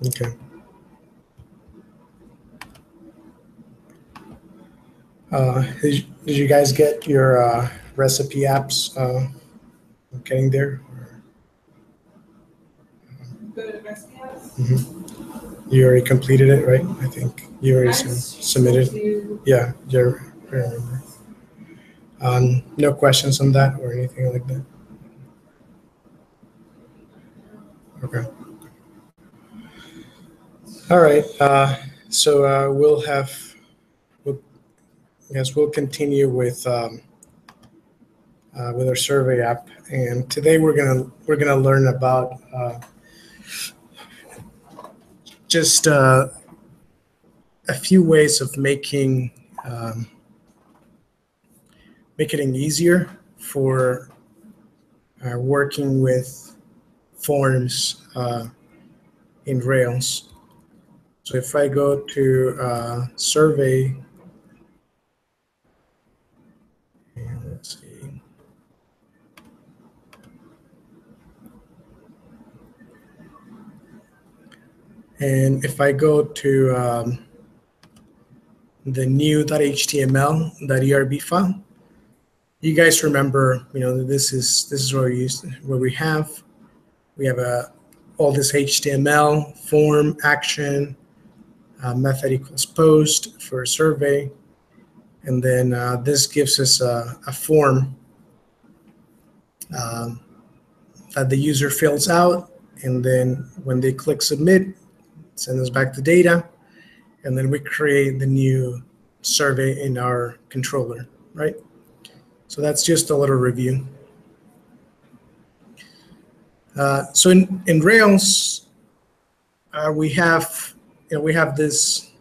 Okay. Did you guys get your recipe apps getting there? The recipe apps? Mm-hmm. You already completed it, right? I think you already submitted. Yeah, I remember. No questions on that or anything like that? Okay. All right. So I guess we'll continue with our survey app, and today we're gonna learn about just a few ways of making it easier for working with forms in Rails. So if I go to survey, and let's see. And if I go to the new.html.erb file, you guys remember, this is where we have all this HTML form action, method equals post for a survey, and then this gives us a form that the user fills out, and then when they click submit, it sends us back the data, and then we create the new survey in our controller, right? So that's just a little review. So in Rails, we have this,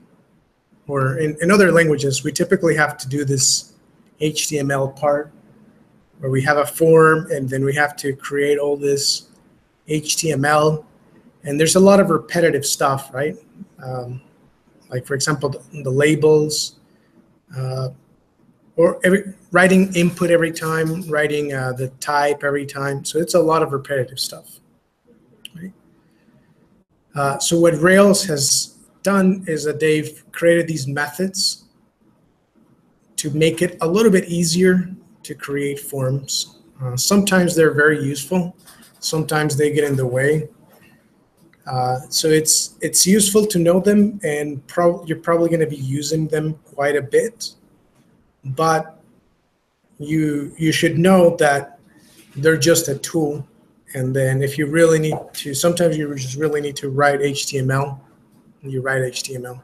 or in other languages, we typically have to do this HTML part where we have a form and then we have to create all this HTML, and there's a lot of repetitive stuff, right? Like for example, the labels, or writing input every time, writing the type every time. So it's a lot of repetitive stuff, right? So what Rails has done is that they've created these methods to make it a little bit easier to create forms. Sometimes they're very useful. Sometimes they get in the way. So it's useful to know them, and you're probably going to be using them quite a bit. But you should know that they're just a tool. And then if you really need to, sometimes you just really need to write HTML. You write HTML.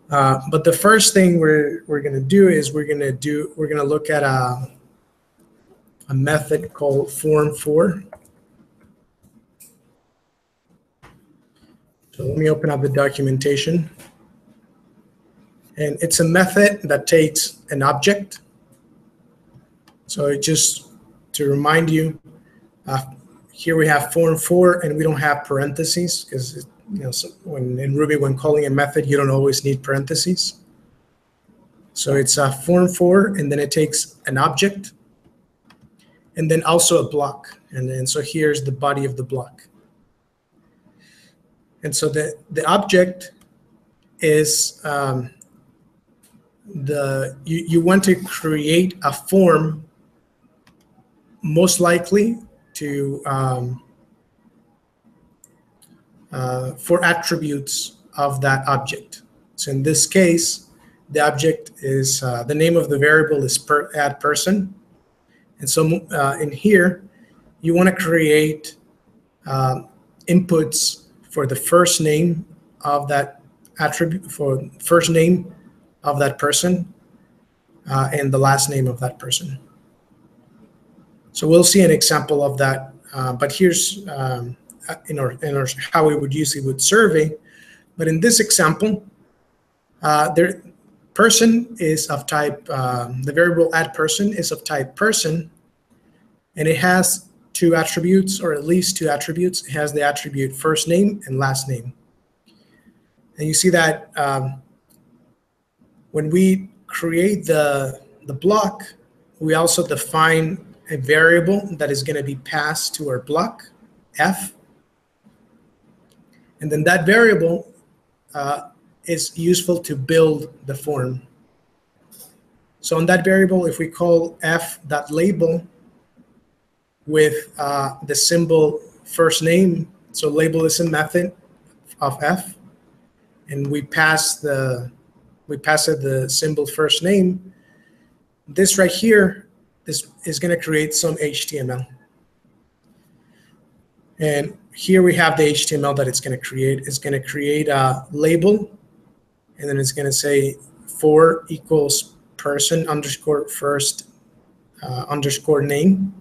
But the first thing we're going to do is we're going to look at a method called form4. So let me open up the documentation. And it's a method that takes an object. So just to remind you, here we have form4, and we don't have parentheses because so in Ruby, when calling a method, you don't always need parentheses. So it's a form4, and then it takes an object, and then also a block. And then so here's the body of the block. And so the object is you want to create a form, most likely to for attributes of that object. So in this case, the object is the name of the variable is add person, and so in here you want to create inputs for the first name of that attribute, for first name of that person, and the last name of that person. So we'll see an example of that, but here's in our how we would use it with survey. But in this example, person is of type, the variable add person is of type person, and it has two attributes, or at least two attributes. It has the attribute first name and last name. And you see that when we create the block, we also define a variable that is going to be passed to our block, f. And then that variable is useful to build the form. So on that variable, if we call f.label with the symbol first name, so label is a method of f, and we pass it the symbol first name, this right here is going to create some HTML. And here we have the HTML that it's going to create. It's going to create a label, and then it's going to say for equals person underscore first underscore name,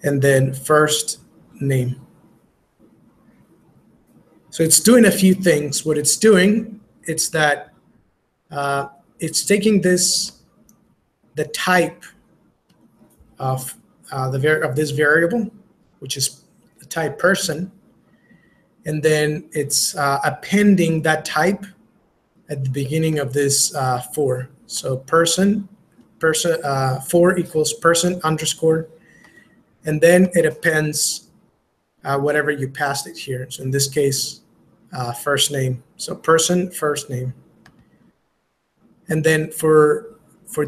and then first name. So it's doing a few things. What it's doing, it's that it's taking the type of this variable, which is the type person, and then it's appending that type at the beginning of this for. So person for equals person underscore, and then it appends whatever you passed it here. So in this case, first name. So person first name. And then for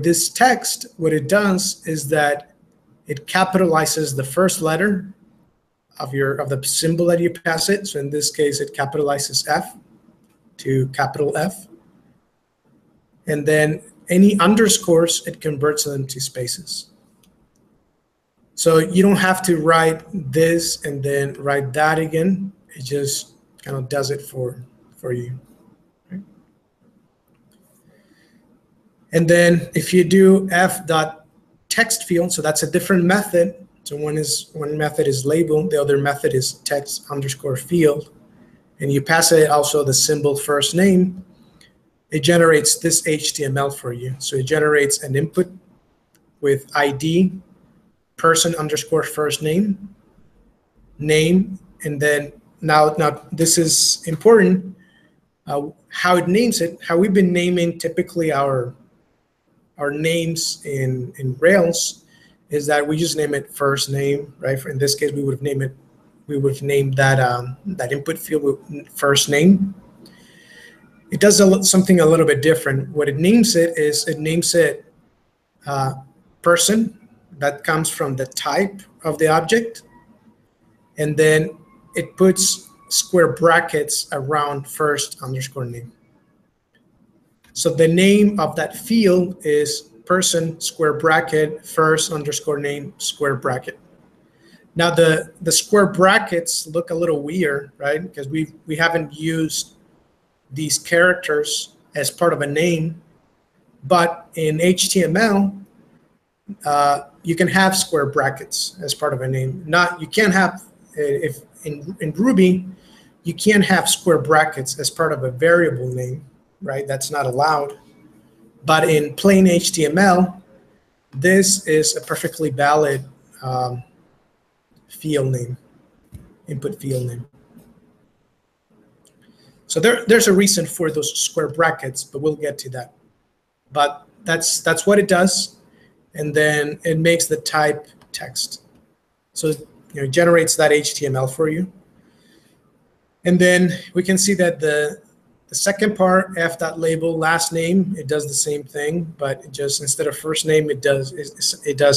this text, what it does is that it capitalizes the first letter of the symbol that you pass it. So in this case, it capitalizes F to capital F. And then any underscores, it converts them to spaces. So you don't have to write this and then write that again. It just kind of does it for you. Right? And then if you do f.text field, so that's a different method. So one method is label, the other method is text underscore field, and you pass it also the symbol first name. It generates this HTML for you. So it generates an input with ID, person underscore first name, and then now this is important. How it names it, how we've been naming typically our names in Rails is that we just name it first name, right? In this case, we would have named that input field with first name. It does something a little bit different. What it names it is it names it person. That comes from the type of the object, and then it puts square brackets around first underscore name. So the name of that field is person square bracket first underscore name square bracket. Now the square brackets look a little weird, right? Because we haven't used these characters as part of a name, but in HTML, you can have square brackets as part of a name. You can't have, if in Ruby, you can't have square brackets as part of a variable name, right? That's not allowed. But in plain HTML, this is a perfectly valid field name, input field name. So there's a reason for those square brackets, but we'll get to that. But that's what it does. And then it makes the type text. So it generates that HTML for you. And then we can see that the second part, f.label last name, it does the same thing, but it just instead of first name, it does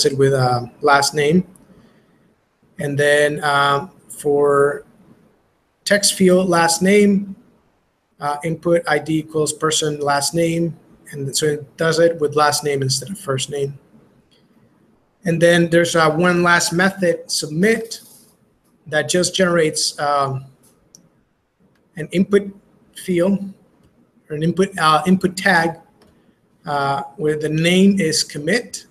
it with last name. And then for text field last name, input ID equals person last name, and so it does it with last name instead of first name. And then there's one last method, submit, that just generates an input field or an input tag where the name is commit.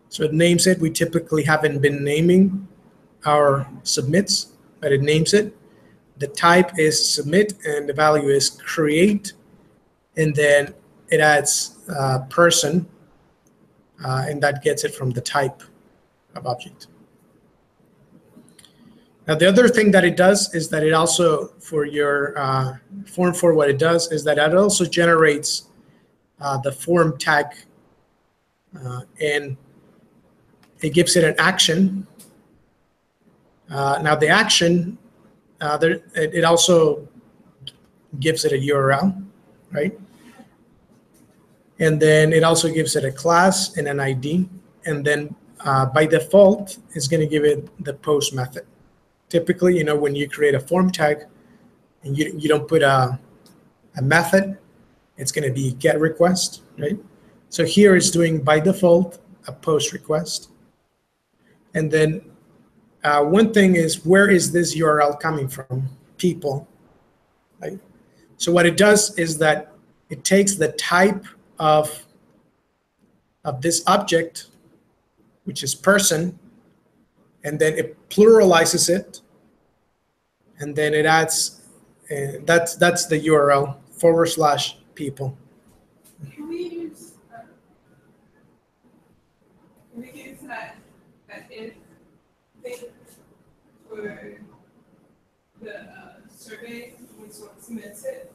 So it names it. We typically haven't been naming our submits, but it names it. The type is submit and the value is create, and then it adds person. And that gets it from the type of object. Now, the other thing that it does is that it also, for your form for what it does, is that it also generates the form tag, and it gives it an action. Now, the action it also gives it a URL, right? And then it also gives it a class and an ID. And then by default, it's going to give it the post method. Typically, you know, when you create a form tag and you don't put a method, it's going to be get request, right? So here it's doing by default a post request. And then one thing is, where is this URL coming from? People, right? So what it does is that it takes the type of this object, which is person, and then it pluralizes it, and then it adds, that's the URL, /people. Can we use that if thing for the survey when someone submits it?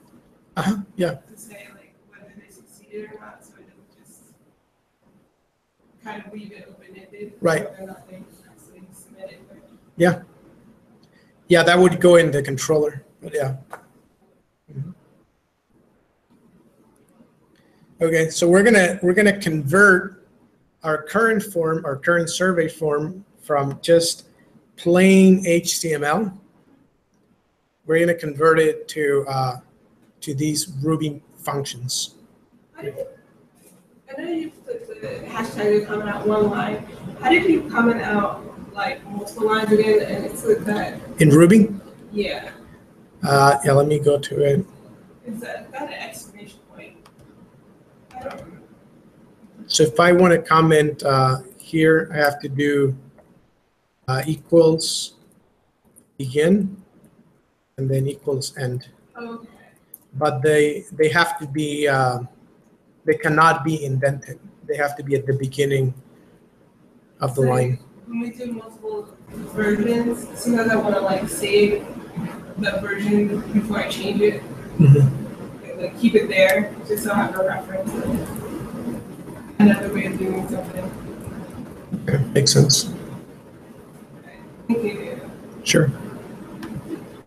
Yeah. To say like whether they succeeded or not, so it doesn't just kind of leave it open-ended. Right. Whether or not they actually submitted. Yeah. Yeah, that would go in the controller, but yeah. Okay, so we're gonna convert our current form, our current survey form, from just plain HTML. We're gonna convert it to these Ruby functions. I know you put the hashtag to comment out one line. How did you comment out like multiple lines again? And it's like that. In Ruby? Yeah. Yeah, let me go to it. Is that an exclamation point? I don't remember. So if I want to comment here, I have to do equals begin and then equals end. Okay. But they have to be, they cannot be indented. They have to be at the beginning of the line. When we do multiple versions, sometimes I want to like save the version before I change it. Mm-hmm. Like keep it there just so I have a reference. Another way of doing something. Okay, makes sense. Thank you. Sure.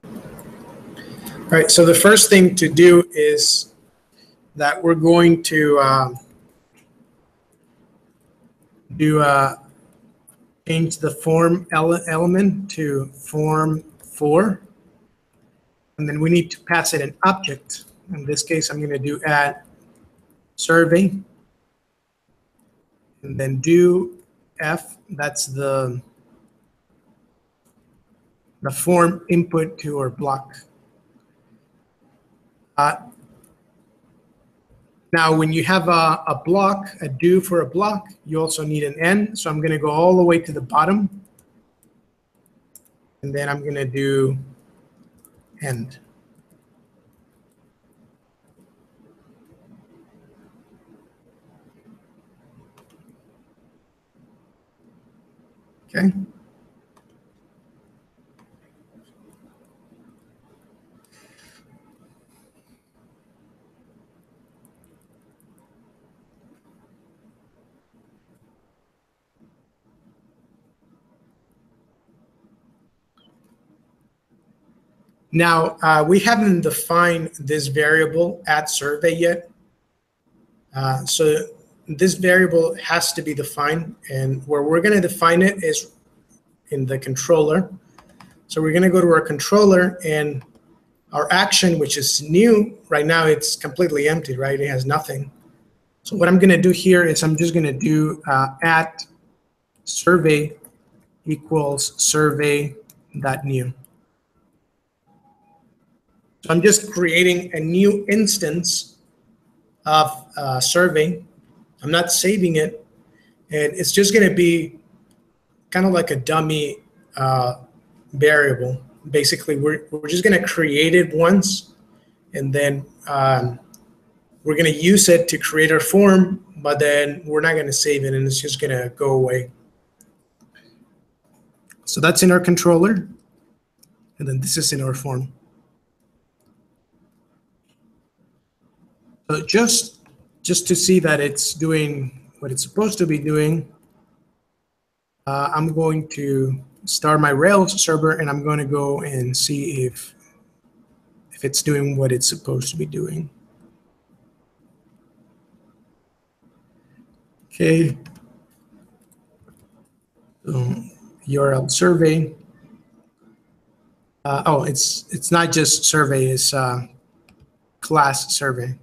All right, so the first thing to do is that we're going to change the form element to form 4. And then we need to pass it an object. In this case, I'm going to do add survey. And then do F, that's the form input to our block. Now, when you have a block, a do for a block, you also need an end. So I'm going to go all the way to the bottom. And then I'm going to do end. Okay. Now, we haven't defined this variable add survey yet. So this variable has to be defined, and where we're going to define it is in the controller. So we're going to go to our controller, and our action, which is new, right now it's completely empty, right? It has nothing. So what I'm going to do here is I'm just going to do add survey equals survey.new. So I'm just creating a new instance of survey. I'm not saving it, and it's just going to be kind of like a dummy variable. Basically, we're just going to create it once, and then we're going to use it to create our form, but then we're not going to save it, and it's just going to go away. So that's in our controller, and then this is in our form. So just to see that it's doing what it's supposed to be doing, I'm going to start my Rails server, and I'm going to go and see if it's doing what it's supposed to be doing. Okay. URL survey. Oh, it's not just survey, it's class survey.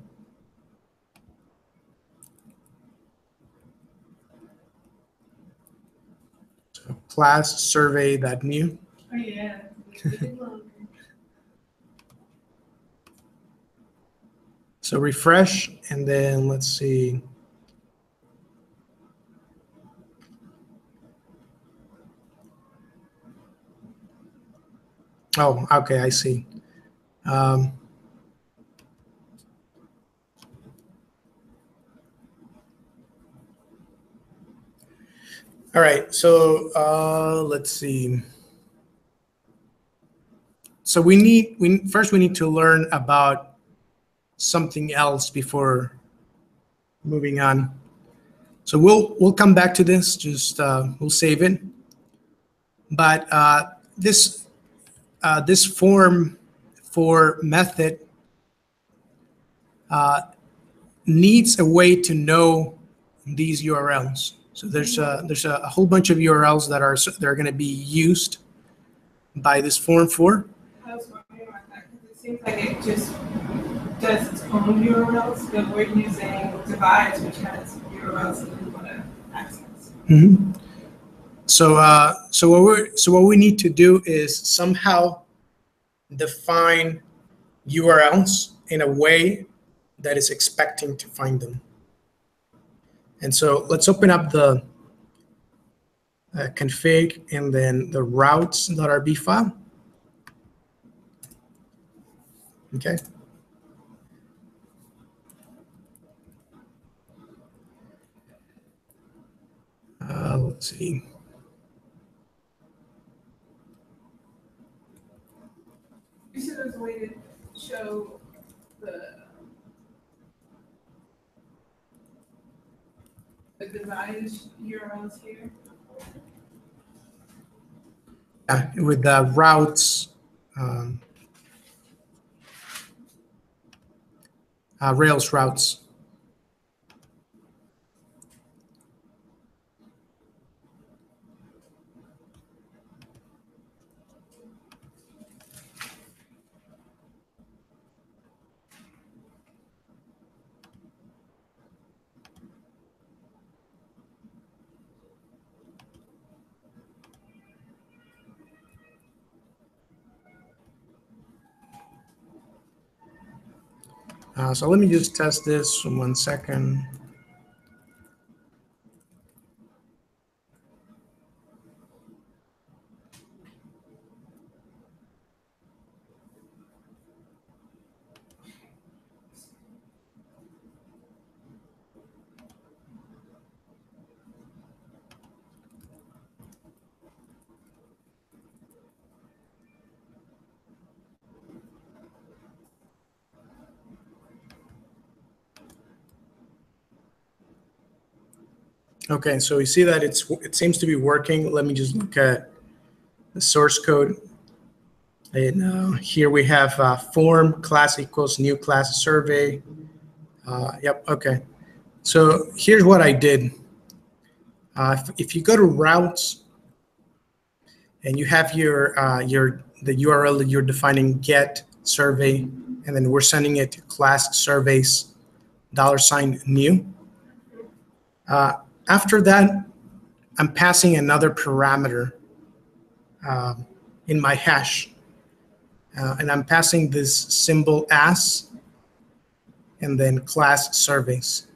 So class survey.new. Oh yeah. So refresh, and then let's see. Oh, okay, I see. All right, so let's see. So we need to learn about something else before moving on. So we'll come back to this. Just we'll save it. But this form for method needs a way to know these URLs. So there's a whole bunch of URLs that are going to be used by this form for. I was wondering about that because it seems like it just does its own URLs, but we're using Divides, which has URLs that we want to access. Mm-hmm. So what we need to do is somehow define URLs in a way that is expecting to find them. And so let's open up the config and then the routes.rb file. Okay. Let's see. You said there's a way to show the Divides URLs here. With the routes, Rails routes. So let me just test this in 1 second. Okay, so we see that it seems to be working. Let me just look at the source code. And here we have form class equals new class survey. Yep, okay. So here's what I did. If you go to routes and you have the URL that you're defining get survey, and then we're sending it to class surveys $new. After that, I'm passing another parameter in my hash. And I'm passing this symbol as, and then class surveys.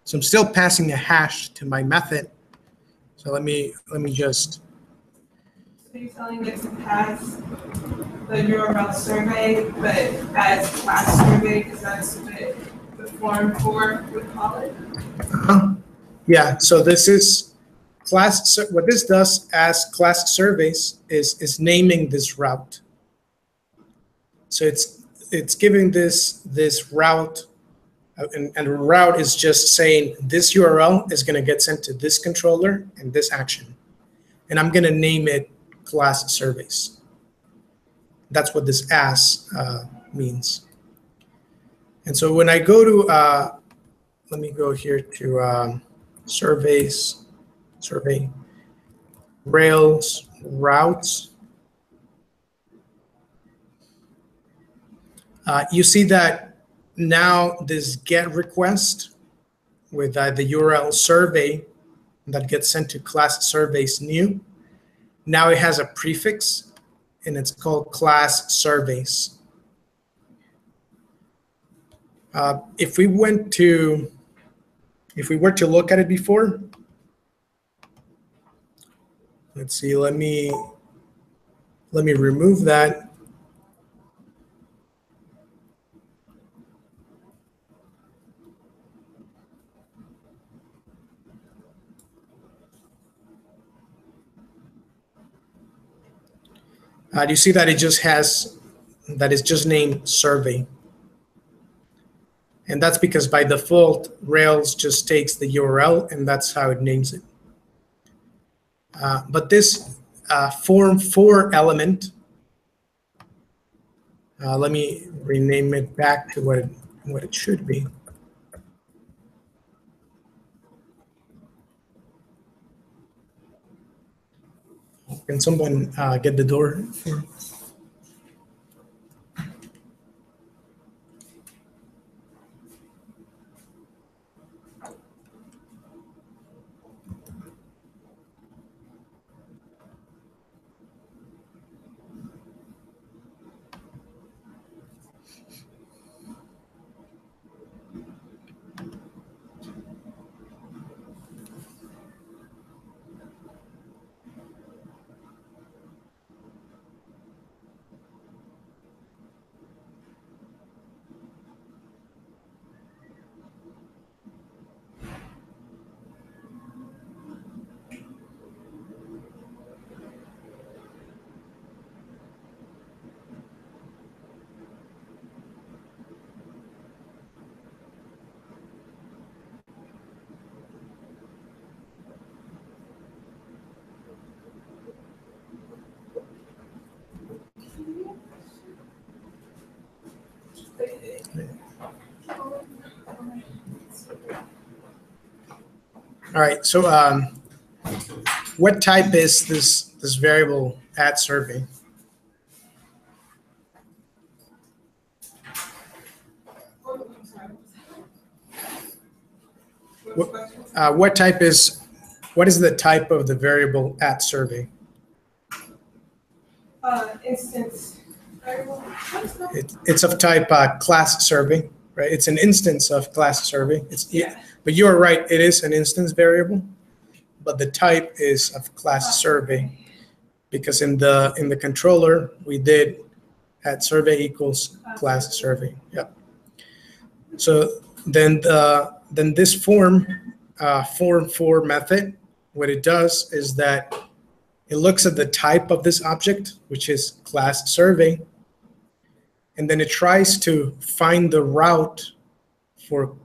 So I'm still passing a hash to my method. So let me just. So you're telling it to pass the URL survey, but as class survey, because that's what the form for would call it? Yeah, so this is class. What this does as class surveys is naming this route. So it's giving this route, and the route is just saying this URL is going to get sent to this controller and this action. and I'm going to name it class surveys. That's what this as means. And so when I go to, let me go here to surveys, survey, Rails, routes. You see that now this GET request with the URL survey that gets sent to class surveys new. Now it has a prefix and it's called class surveys. If we were to look at it before, let's see, let me remove that. Do you see that it just has, that is just named survey? And that's because by default, Rails just takes the URL and that's how it names it. But this form for element, let me rename it back to what it should be. Can someone get the door for? All right, so what type is this variable at survey? What is the type of the variable at survey? Instance variable. It's of type class survey, right? It's an instance of class survey. But you're right, it is an instance variable, but the type is of class survey, because in the controller we did at survey equals class survey. Yep. So then this form for method, what it does is that it looks at the type of this object, which is class survey, and then it tries to find the route for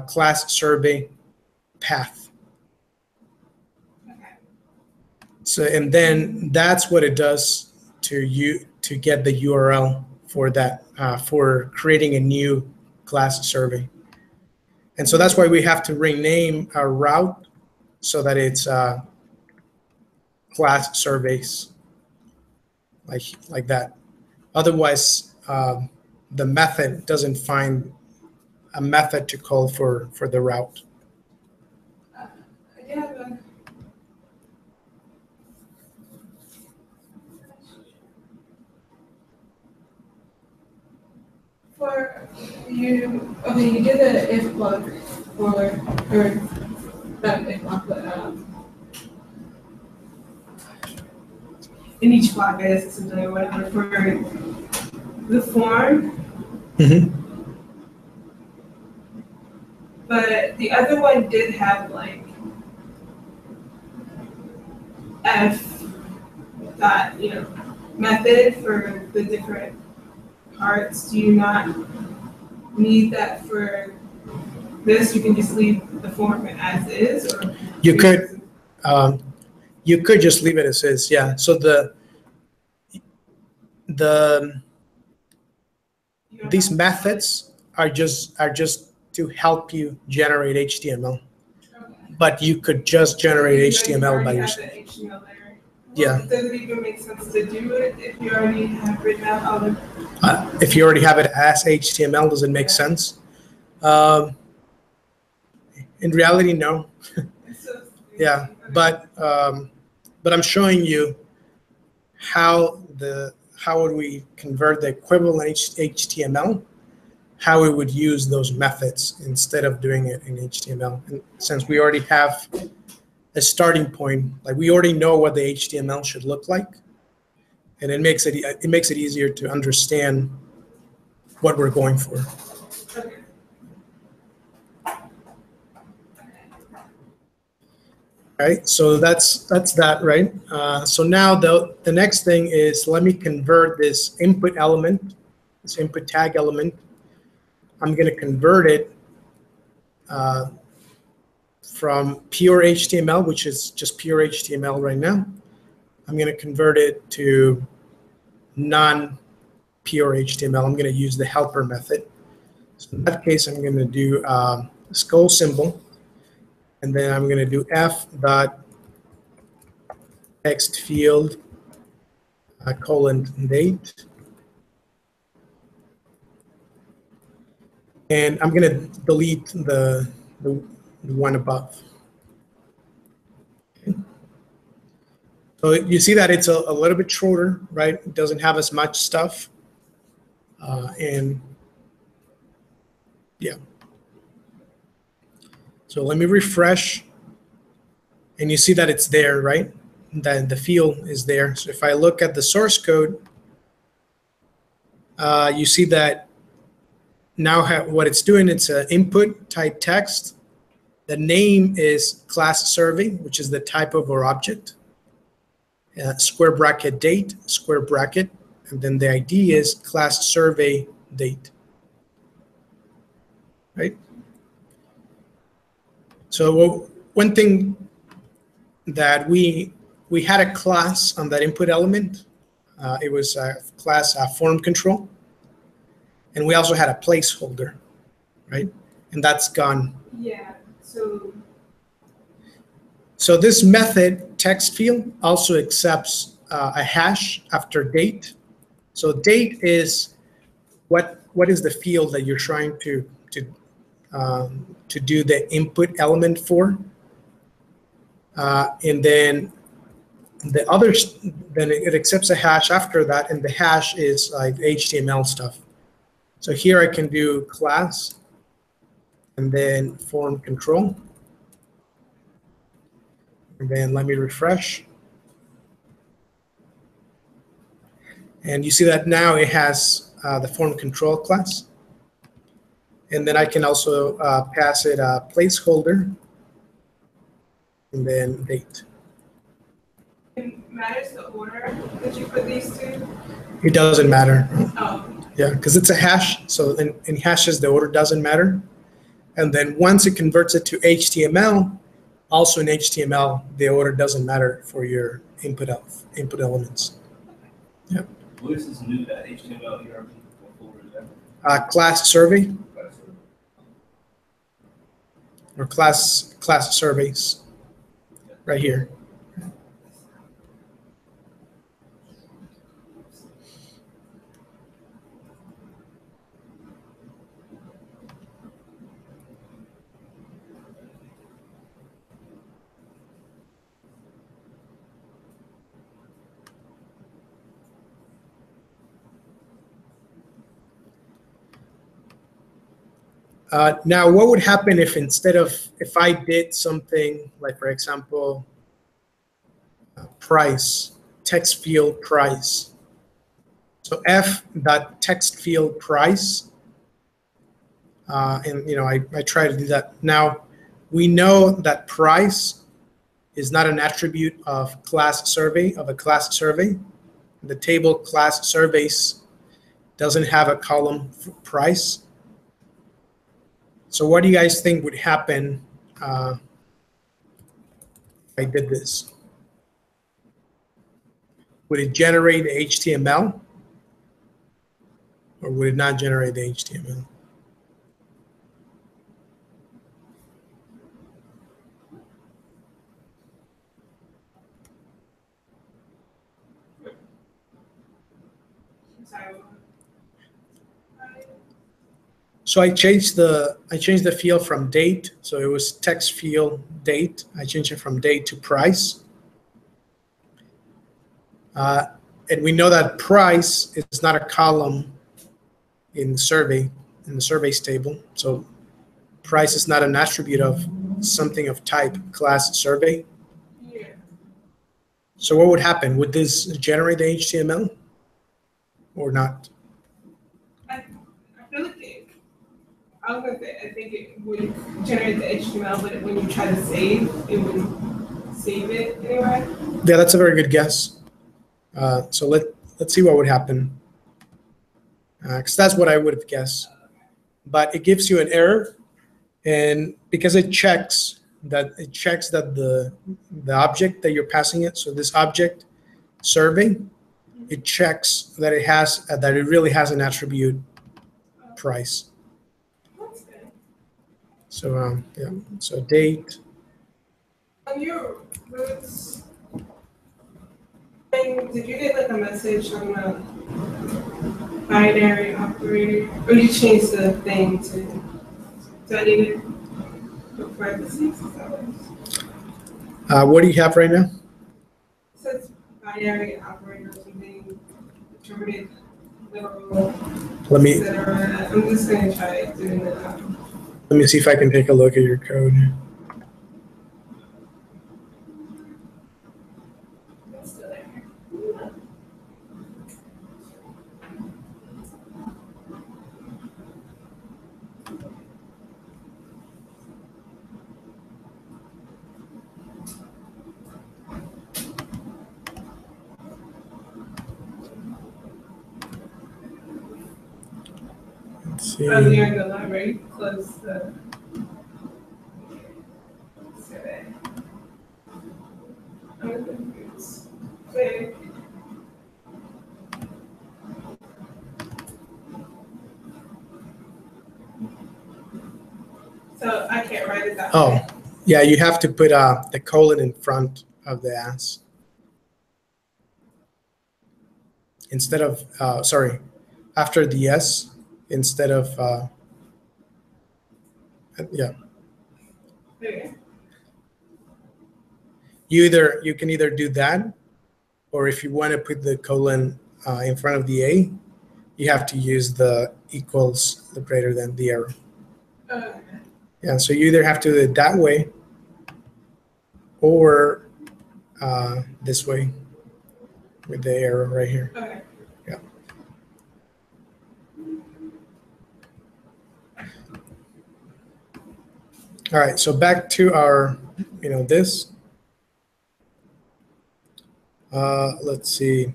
class survey path. Okay. So, and then that's what it does to get the URL for that, for creating a new class survey. And so that's why we have to rename our route so that it's class surveys, like that. Otherwise, the method doesn't find a method to call for the route. For you, okay, you did the if block or that if block, but in each block, I guess it's something or whatever for the form. Mm-hmm. But the other one did have like F dot, method for the different parts. Do you not need that for this? You can just leave the form as is, or You could You could just leave it as is, yeah. So these methods are just to help you generate HTML, but you could just generate HTML by yourself. Yeah. Does it even make sense to do it if you already have written out all the? If you already have it as HTML, does it make sense? In reality, no. Yeah, but I'm showing you how would we convert the equivalent HTML, how we would use those methods instead of doing it in HTML. And since we already have a starting point, like we already know what the HTML should look like, and it makes it easier to understand what we're going for. Right, so that's that, right? So now the next thing is, let me convert this input element, this input tag element. I'm going to convert it from pure HTML, which is just pure HTML right now. I'm going to convert it to non-pure HTML. I'm going to use the helper method. So in that case, I'm going to do skull symbol. And then I'm going to do f.text field colon date. And I'm going to delete the one above. Okay. So you see that it's a little bit shorter, right? It doesn't have as much stuff. And yeah. So let me refresh, and you see that it's there, right? That the field is there. So if I look at the source code, you see that now what it's doing, it's an input type text. The name is class survey, which is the type of our object. Square bracket date, square bracket, and then the ID is class survey date, right? So one thing that we had a class on that input element. It was a class form control, and we also had a placeholder, right? And that's gone. Yeah. So this method text field also accepts a hash after date. So date is what is the field that you're trying to do the input element for, and then the others, then it accepts a hash after that, and the hash is like HTML stuff. So here I can do class and then form control, and then let me refresh. And you see that now it has the form control class. And then I can also pass it a placeholder and then date. It matters the order that you put these two? It doesn't matter. Oh. Yeah, because it's a hash. So in hashes, the order doesn't matter. And then once it converts it to HTML, also in HTML, the order doesn't matter for your input elements. Yeah. What is this new HTML here? What folder is that? Class survey or class surveys right here. Now, what would happen if if I did something like, for example, price, text field price. So f.text field price, and I try to do that. Now, we know that price is not an attribute of a class survey. The table class surveys doesn't have a column for price. So what do you guys think would happen if I did this? would it generate the HTML or would it not generate the HTML? Sorry. So I changed the field from date. So it was text field date. I changed it from date to price. And we know that price is not a column in the surveys table. So price is not an attribute of something of type class survey. Yeah. So what would happen? Would this generate the HTML or not? I feel like I was gonna say, I think it would generate the HTML, but when you try to save, it wouldn't save it anyway. Yeah, that's a very good guess. So let's see what would happen. Because that's what I would have guessed. But it gives you an error, and because it checks that the object that you're passing it, so this object survey, it checks that it really has an attribute price. That's good. So yeah, so date. On your roots thing, did you get like a message on the binary operator? Or you changed the thing to, do I need it for parentheses? Is that what it is? What do you have right now? It says binary operator or something, determinate literal, Let me etc. I'm just gonna try doing that. let me see if I can take a look at your code. It's still there. Let's see. Earlier in the library, close the survey. Wait. So I can't write it that Oh, way. yeah, you have to put the colon in front of the S. Instead of, sorry, after the S, instead of, yeah. Okay. You can either do that, or if you want to put the colon in front of the A, you have to use the equals, the greater than, the arrow. Okay. Yeah, so you either have to do it that way or this way with the arrow right here. Okay. Yeah. All right, so back to our, this. Let's see.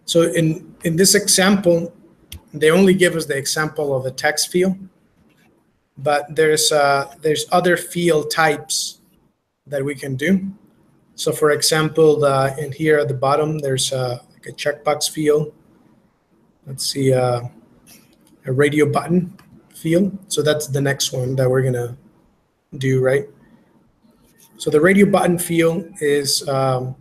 So in this example, they only give us the example of a text field, but there's other field types that we can do. So for example, in here at the bottom, there's like a checkbox field. Let's see, a radio button field. So that's the next one that we're gonna do, right? So the radio button field is, the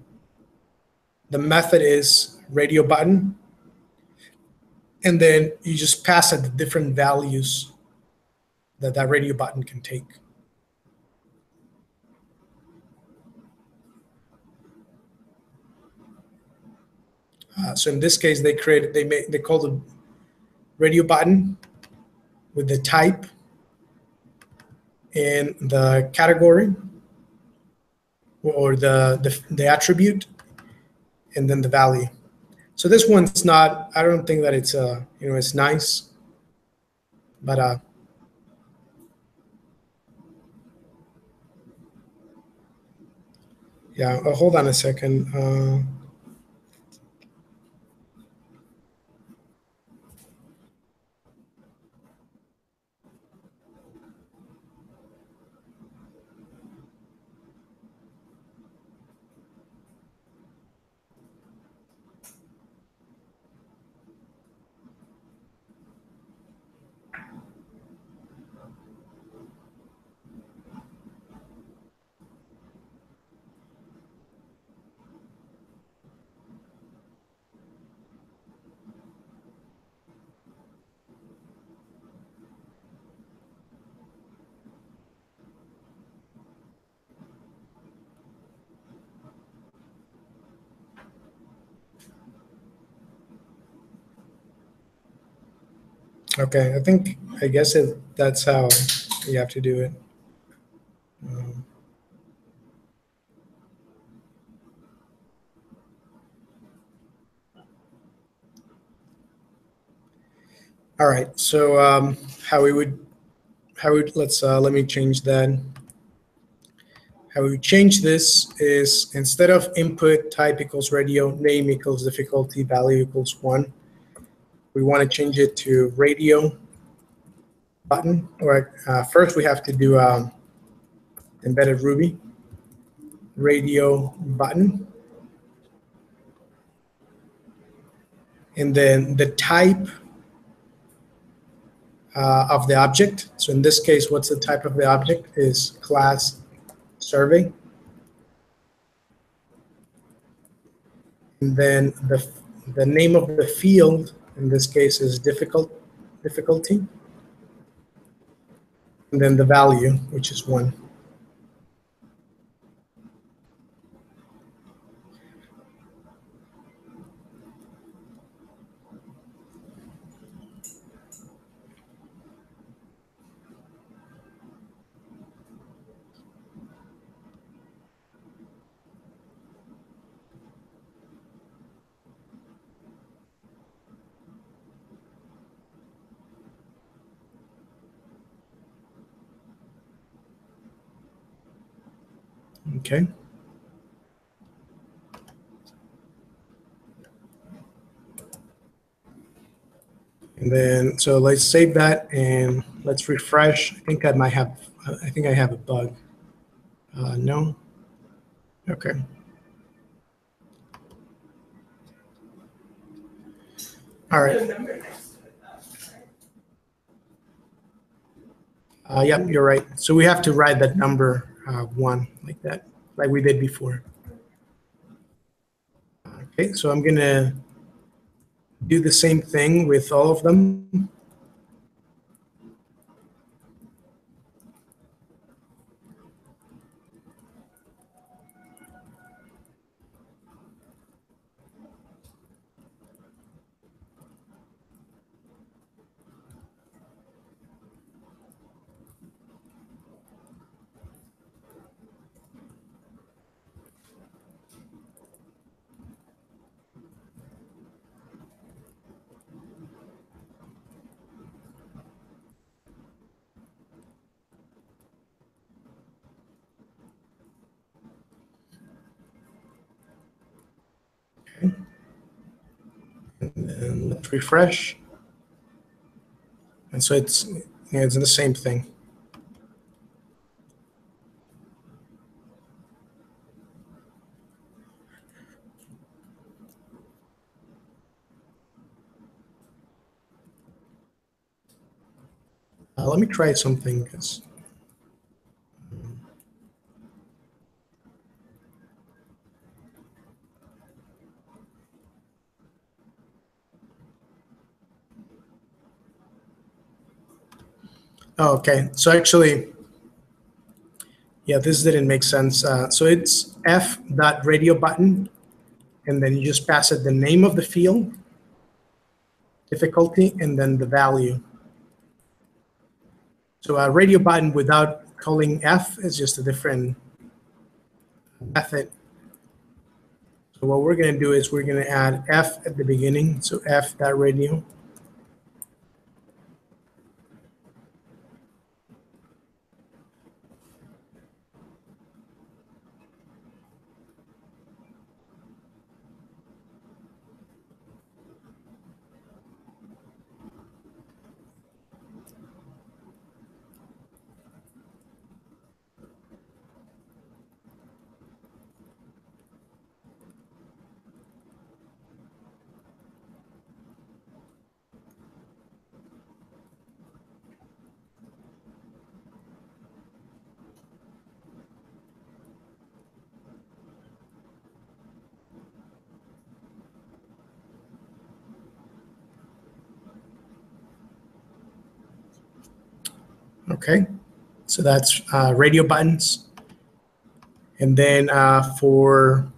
method is radio button. And then you just pass it the different values that radio button can take. So in this case, they call the radio button with the type and the category or the attribute and then the value. So this one's not, I don't think that it's it's nice, but yeah, hold on a second. Okay, I guess that's how you have to do it. Um, all right, so let me change that. How we change this is instead of input type equals radio, name equals difficulty, value equals 1, we want to change it to radio button. Or first we have to do embedded Ruby radio button. And then the type of the object. So in this case, what's the type of the object is class survey. And then the name of the field in this case is difficulty. And then the value, which is 1. Okay. And then, so let's save that and let's refresh. I think I have a bug. No? Okay. All right. The number next to it, though, right? Yep, you're right. So we have to write that number 1 like that, like we did before. Okay, so I'm gonna do the same thing with all of them. Okay. And then let's refresh. And so it's the same thing. Let me try something. Oh, okay, so actually, yeah, this didn't make sense. So it's f.radio button, and then you just pass it the name of the field, difficulty, and then the value. So a radio button without calling f is just a different method. So what we're going to do is we're going to add f at the beginning, so f.radio. Okay, so that's radio buttons. And then for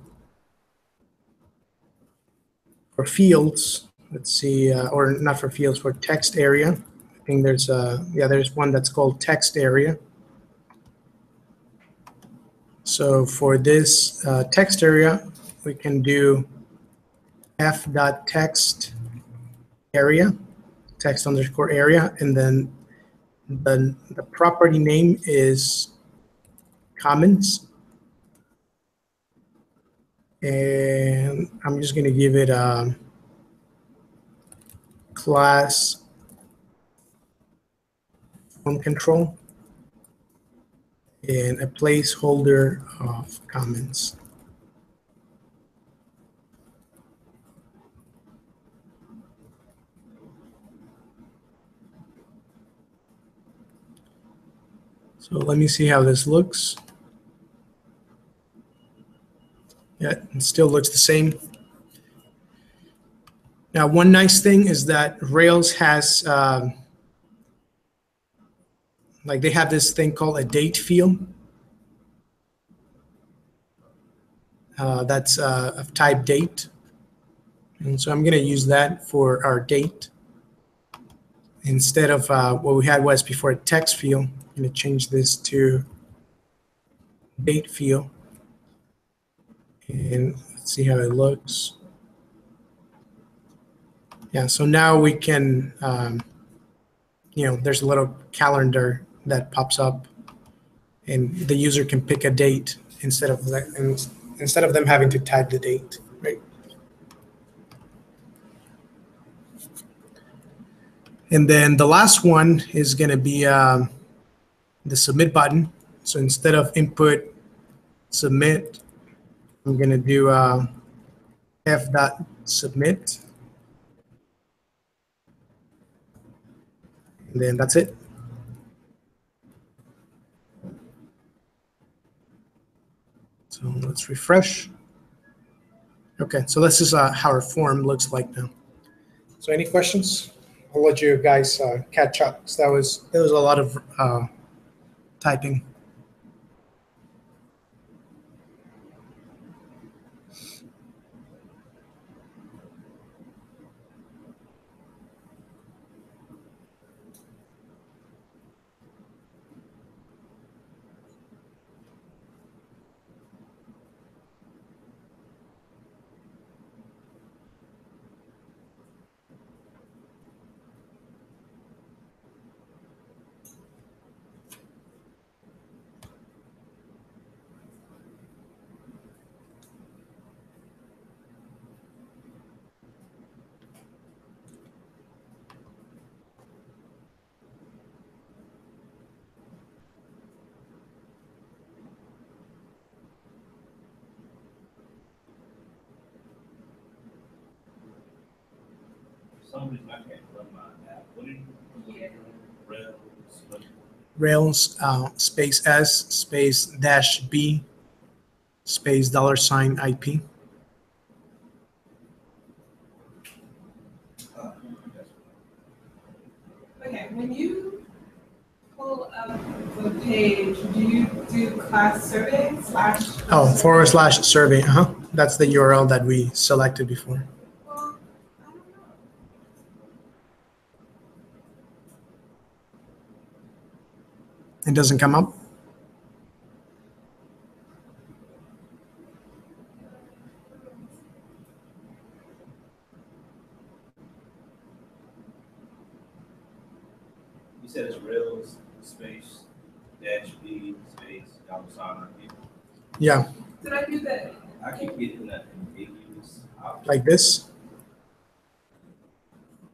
fields, let's see, or not for fields, for text area. I think there's there's one that's called text area. So for this text area, we can do f.text area, text underscore area, and then the property name is comments. And I'm just going to give it a class form control and a placeholder of comments. So let me see how this looks. Yeah, it still looks the same. Now, one nice thing is that Rails has, like they have this thing called a date field. That's of type date. And so I'm going to use that for our date. Instead of what we had was before a text field, I'm going to change this to date field. And let's see how it looks. Yeah, so now we can, there's a little calendar that pops up, and the user can pick a date instead of them having to type the date, right? And then the last one is going to be the submit button. So instead of input submit, I'm going to do f.submit. And then that's it. So let's refresh. Okay, so this is how our form looks like now. So any questions? I'll let you guys catch up. So there was a lot of typing. For some reason I can't run my app. What did you Rails? Rails space S space dash B space $IP. Okay, when you pull up the page, do you do class survey slash? Oh, / survey. That's the URL that we selected before. Well, I don't know. It doesn't come up. You said it's Rails space dash B space $IP. Yeah, Did I do that? I keep getting that ambiguous option. like this.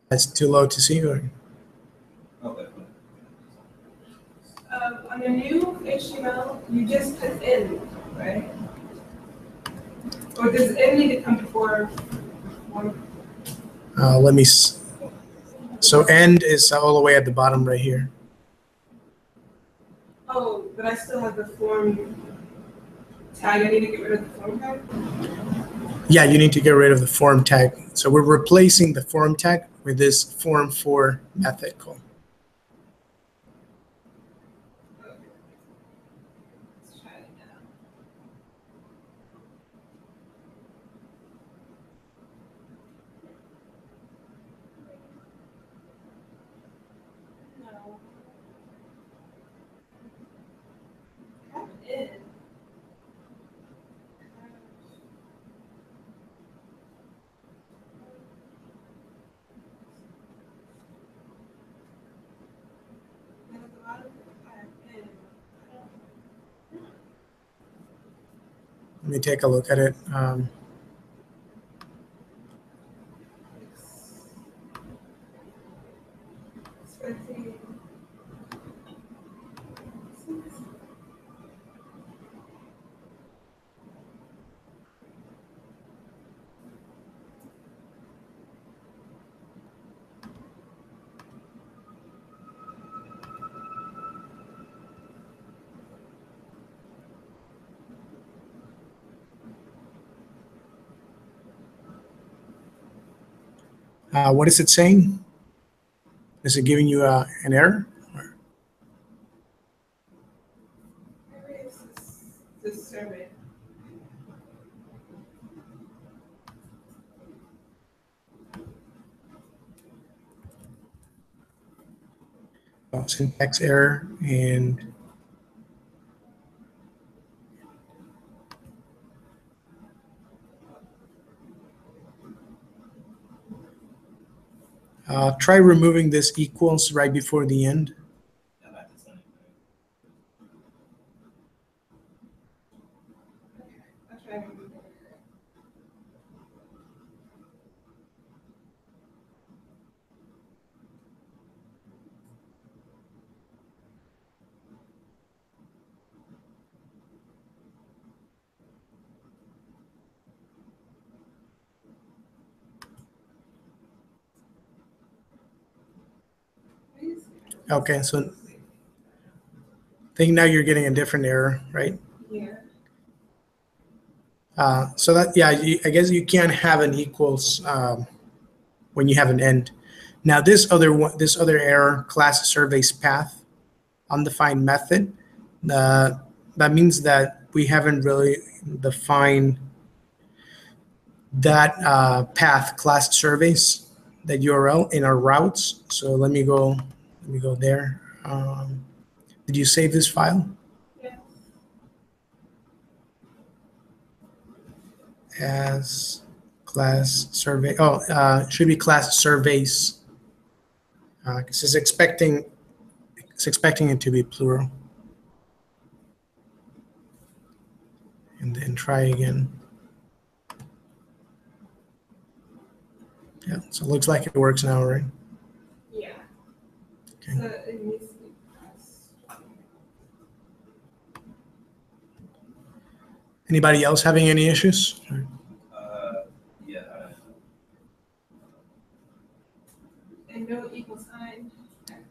That's too low to see. Or Okay. On your new HTML, you just put in, right? Or does in need to come before one? let me. So end is all the way at the bottom right here. Oh, but I still have the form tag. I need to get rid of the form tag? Yeah, you need to get rid of the form tag. So we're replacing the form tag with this form for method call. Let's try it now. Let me take a look at it. Expecting. What is it saying? Is it giving you an error? Where is this survey? Oh, syntax error and try removing this equals right before the end. I like the same thing. I'll try to remove it. Okay, so I think now you're getting a different error, right? Yeah. So that, yeah, I guess you can't have an equals when you have an end. Now this other one, this other error, class surveys path, undefined method, that means that we haven't really defined that path, class surveys, that URL in our routes. So let me go there. Did you save this file? Yeah. As class survey. Oh, should be class surveys. Because it's expecting it to be plural. And then try again. Yeah, so it looks like it works now, right? Yeah. Okay. So it needs to be pressed. Anybody else having any issues? Yeah. And no equal sign at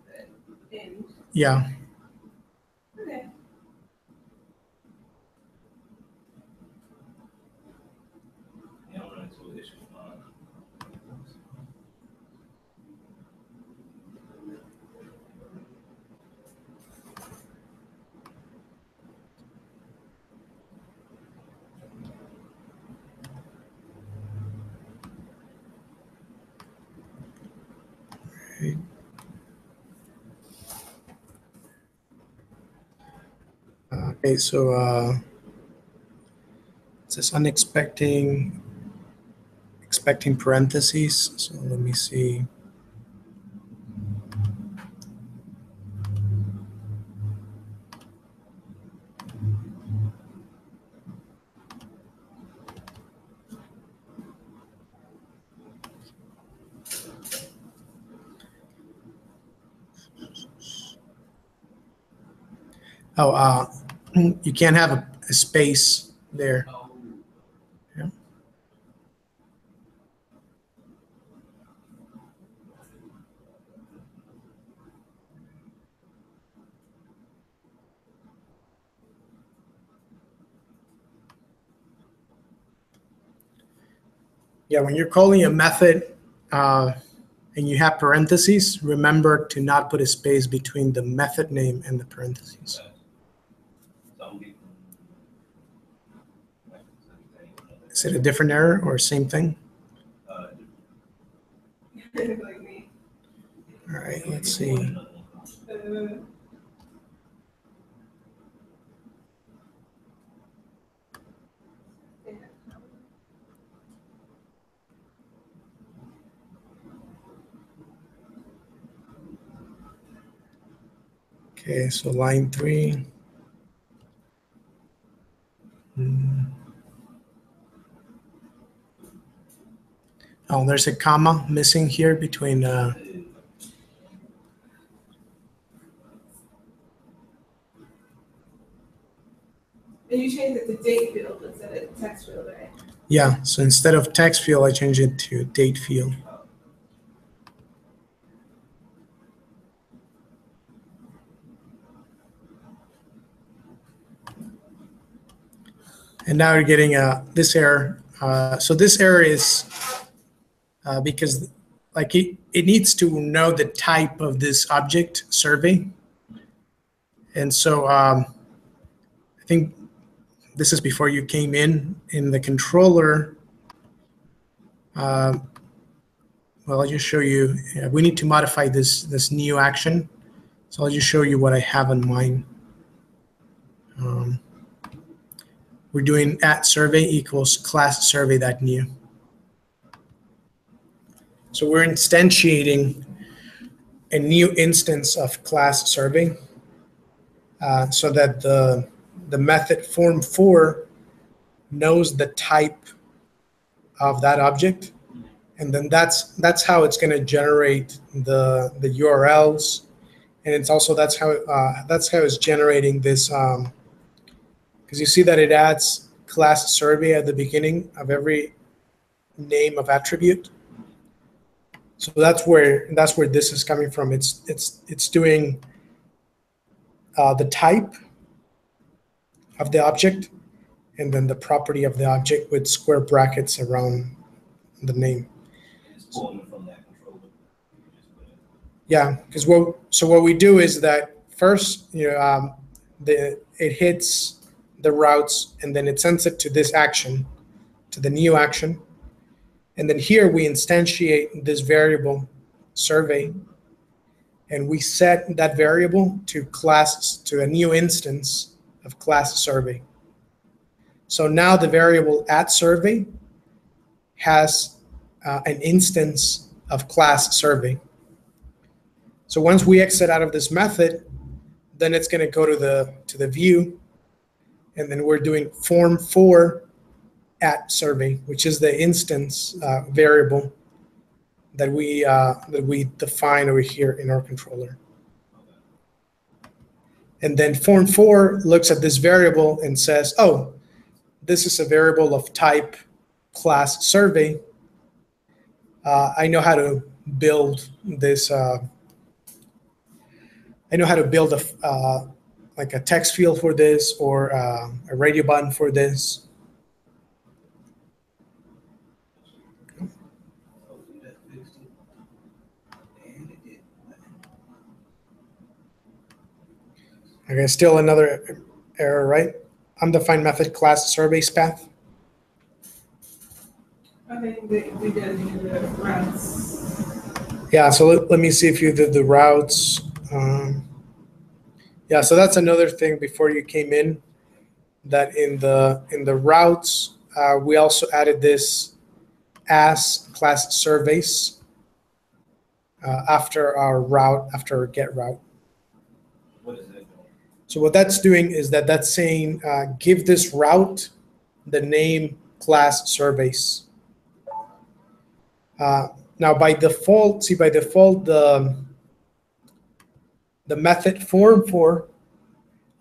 the end. Yeah. Okay. Yeah, I'm running into an issue with mine. Okay, so it says unexpecting, expecting parentheses. So let me see. Oh, you can't have a space there. Oh. Yeah. Yeah, when you're calling a method and you have parentheses, remember to not put a space between the method name and the parentheses. Some people. Is it a different error or same thing? Like me. All right, let's see. Yeah. Okay, so line 3. Oh, there's a comma missing here between, And you changed it to date field instead of text field, right? yeah, so instead of text field, I changed it to date field. And now you're getting this error. So this error is because like it needs to know the type of this object survey. And so I think this is before you came in the controller. Well, I'll just show you. We need to modify this new action. So I'll just show you what I have in mind. We're doing @survey equals class survey.new. So we're instantiating a new instance of class survey so that the method form4 knows the type of that object. And then that's how it's going to generate the URLs. And it's also that's how it's generating this, because you see that it adds class survey at the beginning of every name of attribute. So that's where this is coming from. It's doing the type of the object and then the property of the object with square brackets around the name. It's pulling from that controller. Yeah, because what we do is that first, it hits the routes and then it sends it to this action, to the new action. And then here we instantiate this variable survey and we set that variable to a new instance of class survey. So now the variable @survey has an instance of class survey. So once we exit out of this method, then it's going to go to the view, and then we're doing form4 @survey, which is the instance variable that we define over here in our controller. And then form4 looks at this variable and says, oh, this is a variable of type class survey. I know how to build this. I know how to build like a text field for this or a radio button for this. Okay, still another error, right? Undefined method class surveys path. I think we did the routes. Yeah, so let me see if you did the routes. Yeah, so that's another thing before you came in, that in the routes, we also added this as class surveys after our get route. What is that? So what that's doing is that's saying give this route the name class surveys. Now by default, the method form4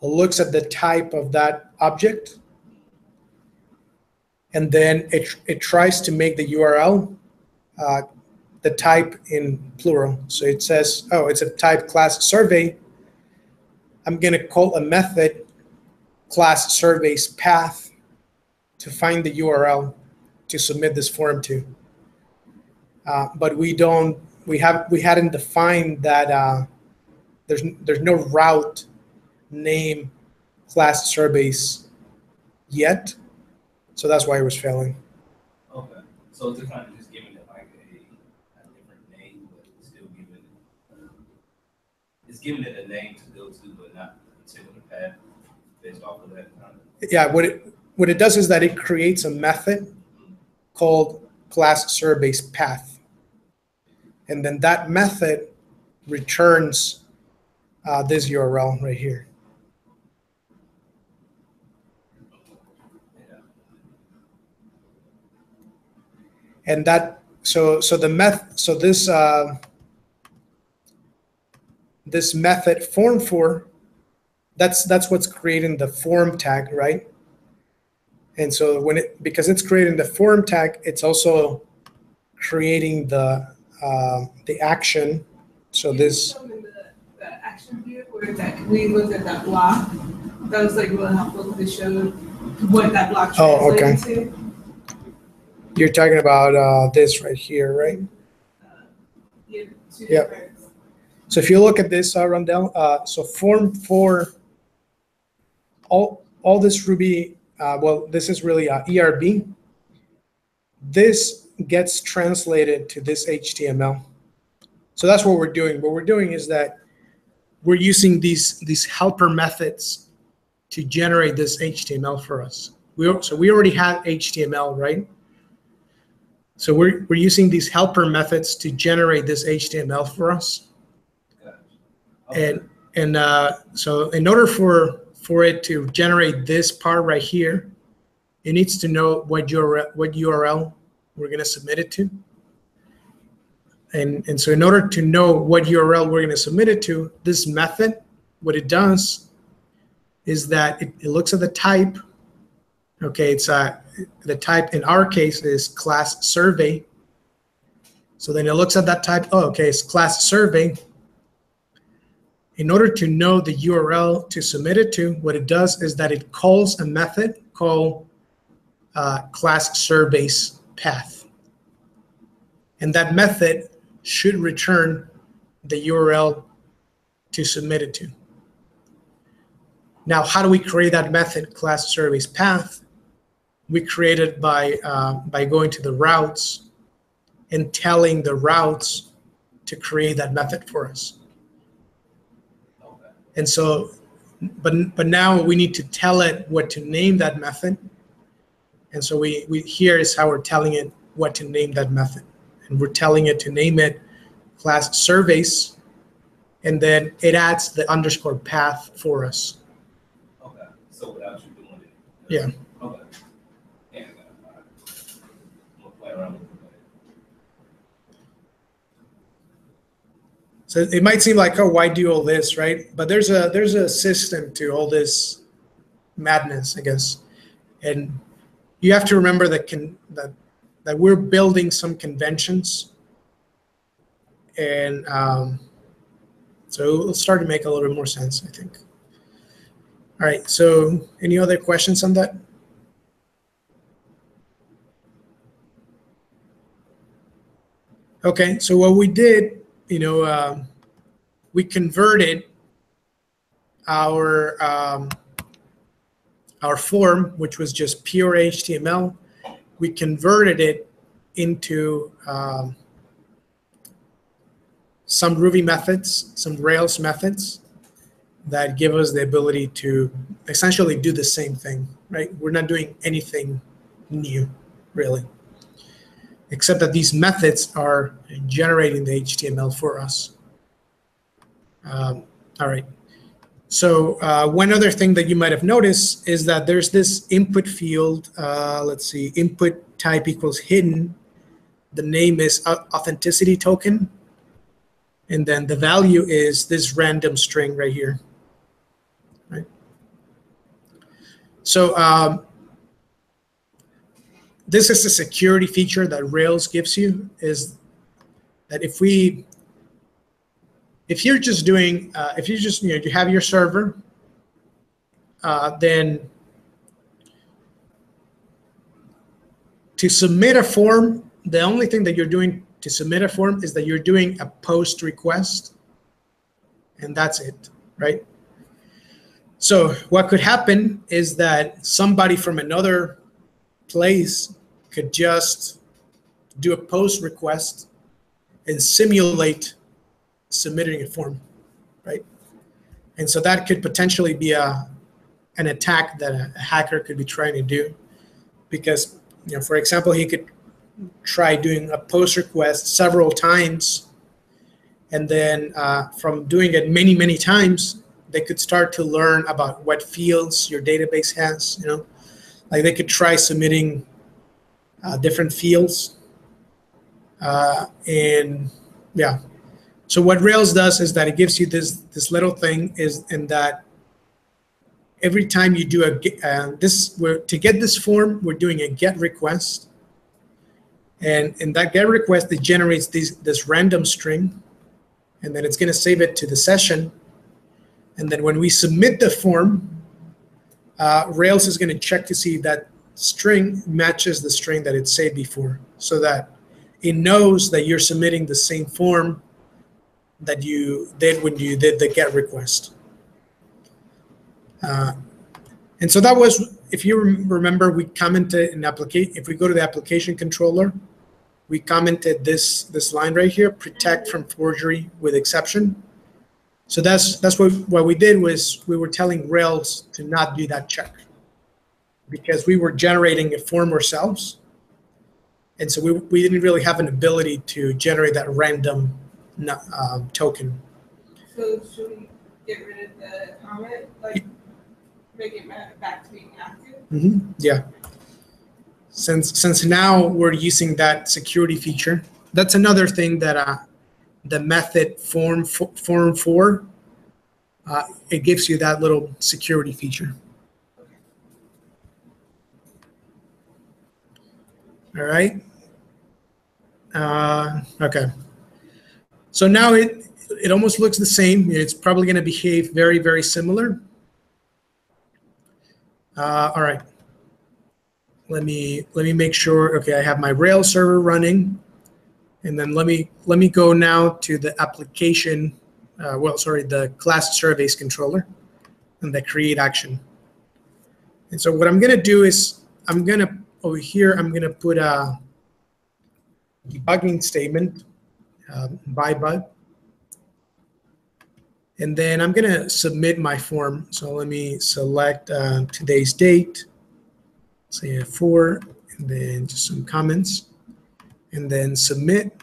looks at the type of that object, and then it tries to make the URL the type in plural. So it says, oh, it's a type class survey. I'm going to call a method class surveys path to find the URL to submit this form to. But we hadn't defined that there's no route name class surveys yet, so that's why it was failing. Okay, so it's kind of just giving it like a different name, but it's still giving it a name to go to, but not a particular path based off of that kind of. Yeah, what it does is that it creates a method called class surveys path, and then that method returns this URL right here. And that so this method form for, that's what's creating the form tag, right? And so because it's creating the form tag, it's also creating the action. So this. The action view where that we looked at that block, that was like really helpful because it showed what that block translated to. You're talking about this right here, right? Yeah. So if you look at this, Rondell, so form for all this Ruby, well, this is really ERB. This gets translated to this HTML. So that's what we're doing. What we're doing is that we're using these helper methods to generate this HTML for us. So we already have HTML, right? So we're using these helper methods to generate this HTML for us. Okay. And so in order for it to generate this part right here, it needs to know what URL we're going to submit it to. And so in order to know what URL we're going to submit it to, this method, what it does is that it looks at the type. Okay, it's the type in our case is class survey. So then it looks at that type. Oh, okay, it's class survey. In order to know the URL to submit it to, what it does is that it calls a method called class surveys path. And that method should return the URL to submit it to. Now, how do we create that method, class surveys path? We create it by going to the routes and telling the routes to create that method for us. Okay. And so, but now we need to tell it what to name that method. And so we here is how we're telling it what to name that method. And we're telling it to name it class surveys, and then it adds the underscore path for us. Okay, so without you doing it. Yeah. Okay. And we'll play around with it. So it might seem like, oh, why do all this, right? But there's a system to all this madness, I guess. And you have to remember that we're building some conventions, and so it'll start to make a little bit more sense, I think. All right, so any other questions on that? Okay, so what we did, we converted our form, which was just pure HTML. We converted it into some Ruby methods, some Rails methods that give us the ability to essentially do the same thing, right? We're not doing anything new, really, except that these methods are generating the HTML for us. All right. So one other thing that you might have noticed is that there's this input field. Let's see, input type equals hidden. The name is authenticity token. And then the value is this random string right here. Right. So this is a security feature that Rails gives you, is that if you're just doing, you have your server, then to submit a form, the only thing that you're doing to submit a form is that you're doing a post request, and that's it, right? So what could happen is that somebody from another place could just do a post request and simulate submitting a form, right? And so that could potentially be an attack that a hacker could be trying to do, because, for example, he could try doing a post request several times, and then from doing it many, many times, they could start to learn about what fields your database has. Like they could try submitting different fields, And yeah, so what Rails does is that it gives you this little thing is in that every time you do to get this form, we're doing a GET request. And in that GET request, it generates this random string, and then it's going to save it to the session. And then when we submit the form, Rails is going to check to see if that string matches the string that it saved before, so that it knows that you're submitting the same form that you did when you did the GET request. And so that was, if you remember, we commented in application. If we go to the application controller, we commented this line right here: protect from forgery with exception. So that's what we did was we were telling Rails to not do that check, because we were generating a form ourselves, and so we didn't really have an ability to generate that random token. So should we get rid of the comment, like make it back to being active? Mm-hmm. Yeah. Since now we're using that security feature, that's another thing that the method form for it gives you that little security feature. All right. Okay. So now it almost looks the same. It's probably going to behave very, very similar. All right. Let me make sure. Okay, I have my Rails server running, and then let me go now to the application. The class surveys controller and the create action. And so what I'm going to do is over here I'm going to put a debugging statement by bug. And then I'm going to submit my form. So let me select today's date, say 4, and then just some comments, and then submit.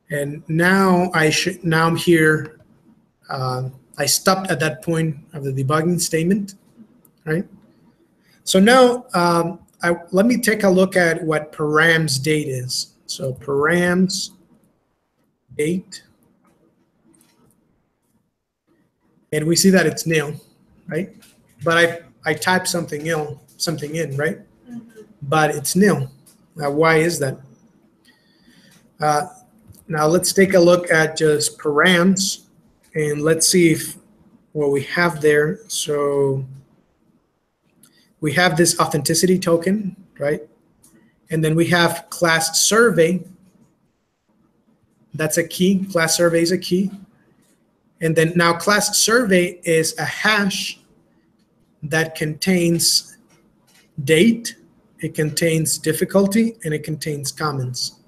And now I'm here. I stopped at that point of the debugging statement, right? So now let me take a look at what params date is. So params date. And we see that it's nil, right? But I typed something in, right? Mm-hmm. But it's nil. Now, why is that? Now let's take a look at just params, and let's see what we have there. So we have this authenticity token, right? And then we have class survey. That's a key. Class survey is a key. And then now class survey is a hash that contains date, it contains difficulty, and it contains comments.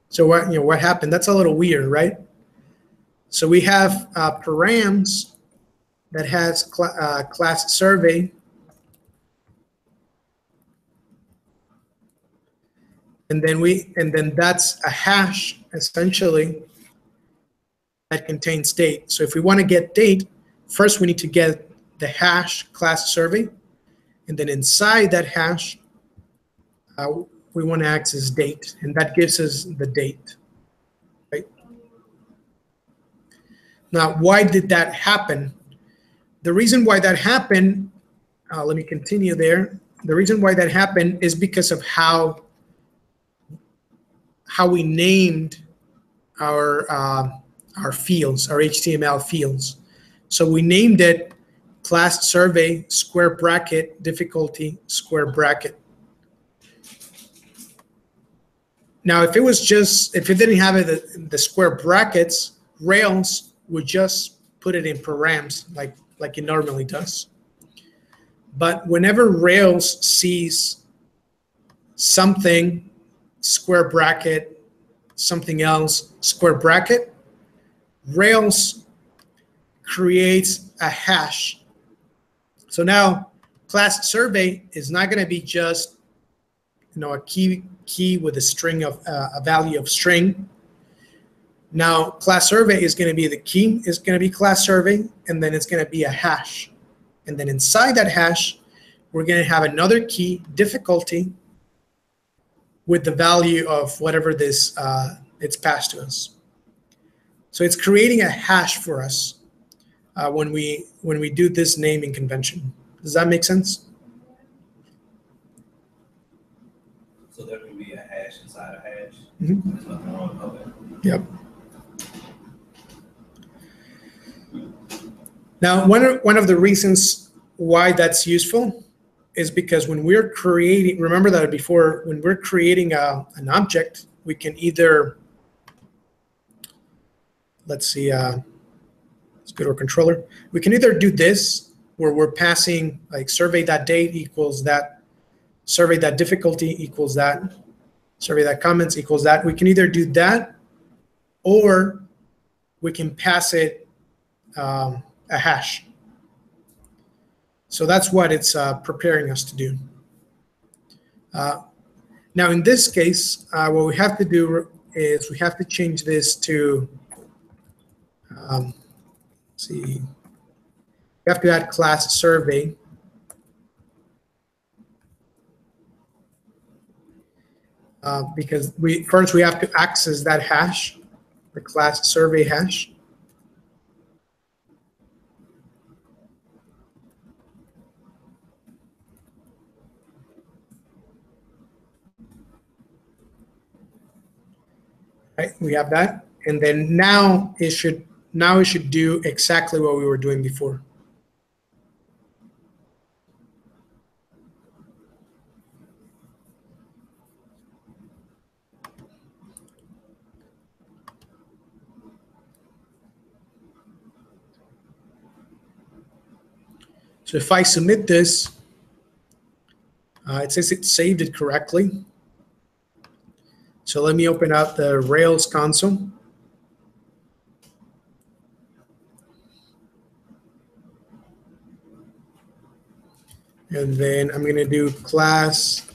So what happened? That's a little weird, right? So we have params that has class survey, and then that's a hash essentially that contains date. So if we want to get date, first we need to get the hash class survey, and then inside that hash, we want to access date, and that gives us the date, right? Now, why did that happen? The reason why that happened, let me continue there. The reason why that happened is because of how we named our fields, our HTML fields. So we named it class survey square bracket difficulty square bracket. Now, if it didn't have the square brackets, Rails would just put it in params like it normally does. But whenever Rails sees something square bracket, something else square bracket, Rails creates a hash. So now class survey is not going to be just a key with a string of a value of string. Now class survey is going to be the key, is going to be class survey, and then it's going to be a hash. And then inside that hash, we're going to have another key, difficulty, with the value of whatever this it's passed to us. So it's creating a hash for us when we do this naming convention. Does that make sense? So there can be a hash inside a hash. Mhm. There's nothing wrong with that. Yep. Now, one of the reasons why that's useful is because when we're creating, remember that before, when we're creating an object, we can either, let's see, let's go to our controller. We can either do this, where we're passing like survey.date equals that, survey.difficulty equals that, survey.comments equals that. We can either do that, or we can pass it a hash. So that's what it's preparing us to do. Now, in this case, what we have to do is we have to change this to, let's see, we have to add class survey. Because first we have to access that hash, the class survey hash. Right, we have that, and then now it should do exactly what we were doing before. So if I submit this, it says it saved it correctly. So let me open up the Rails console. And then I'm going to do class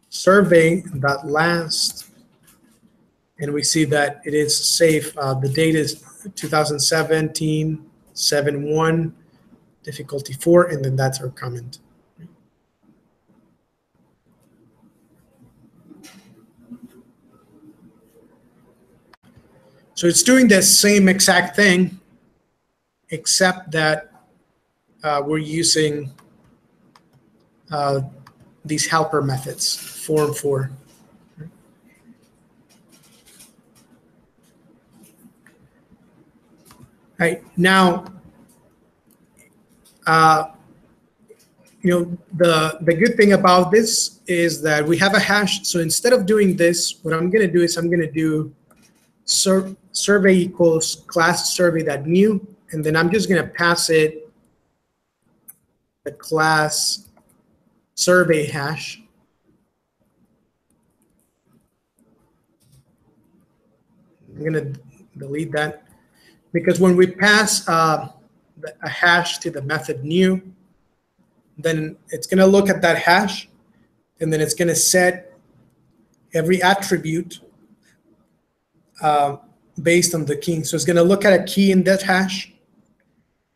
survey.last. And we see that it is safe. The date is 2017-7/1, difficulty 4, and then that's our comment. So it's doing the same exact thing, except that we're using these helper methods, form for. Right now, the good thing about this is that we have a hash. So instead of doing this, what I'm going to do is I'm going to do survey equals class survey.new, and then I'm just going to pass it the class survey hash. I'm going to delete that, because when we pass a hash to the method new, then it's going to look at that hash, and then it's going to set every attribute based on the key. So it's going to look at a key in that hash,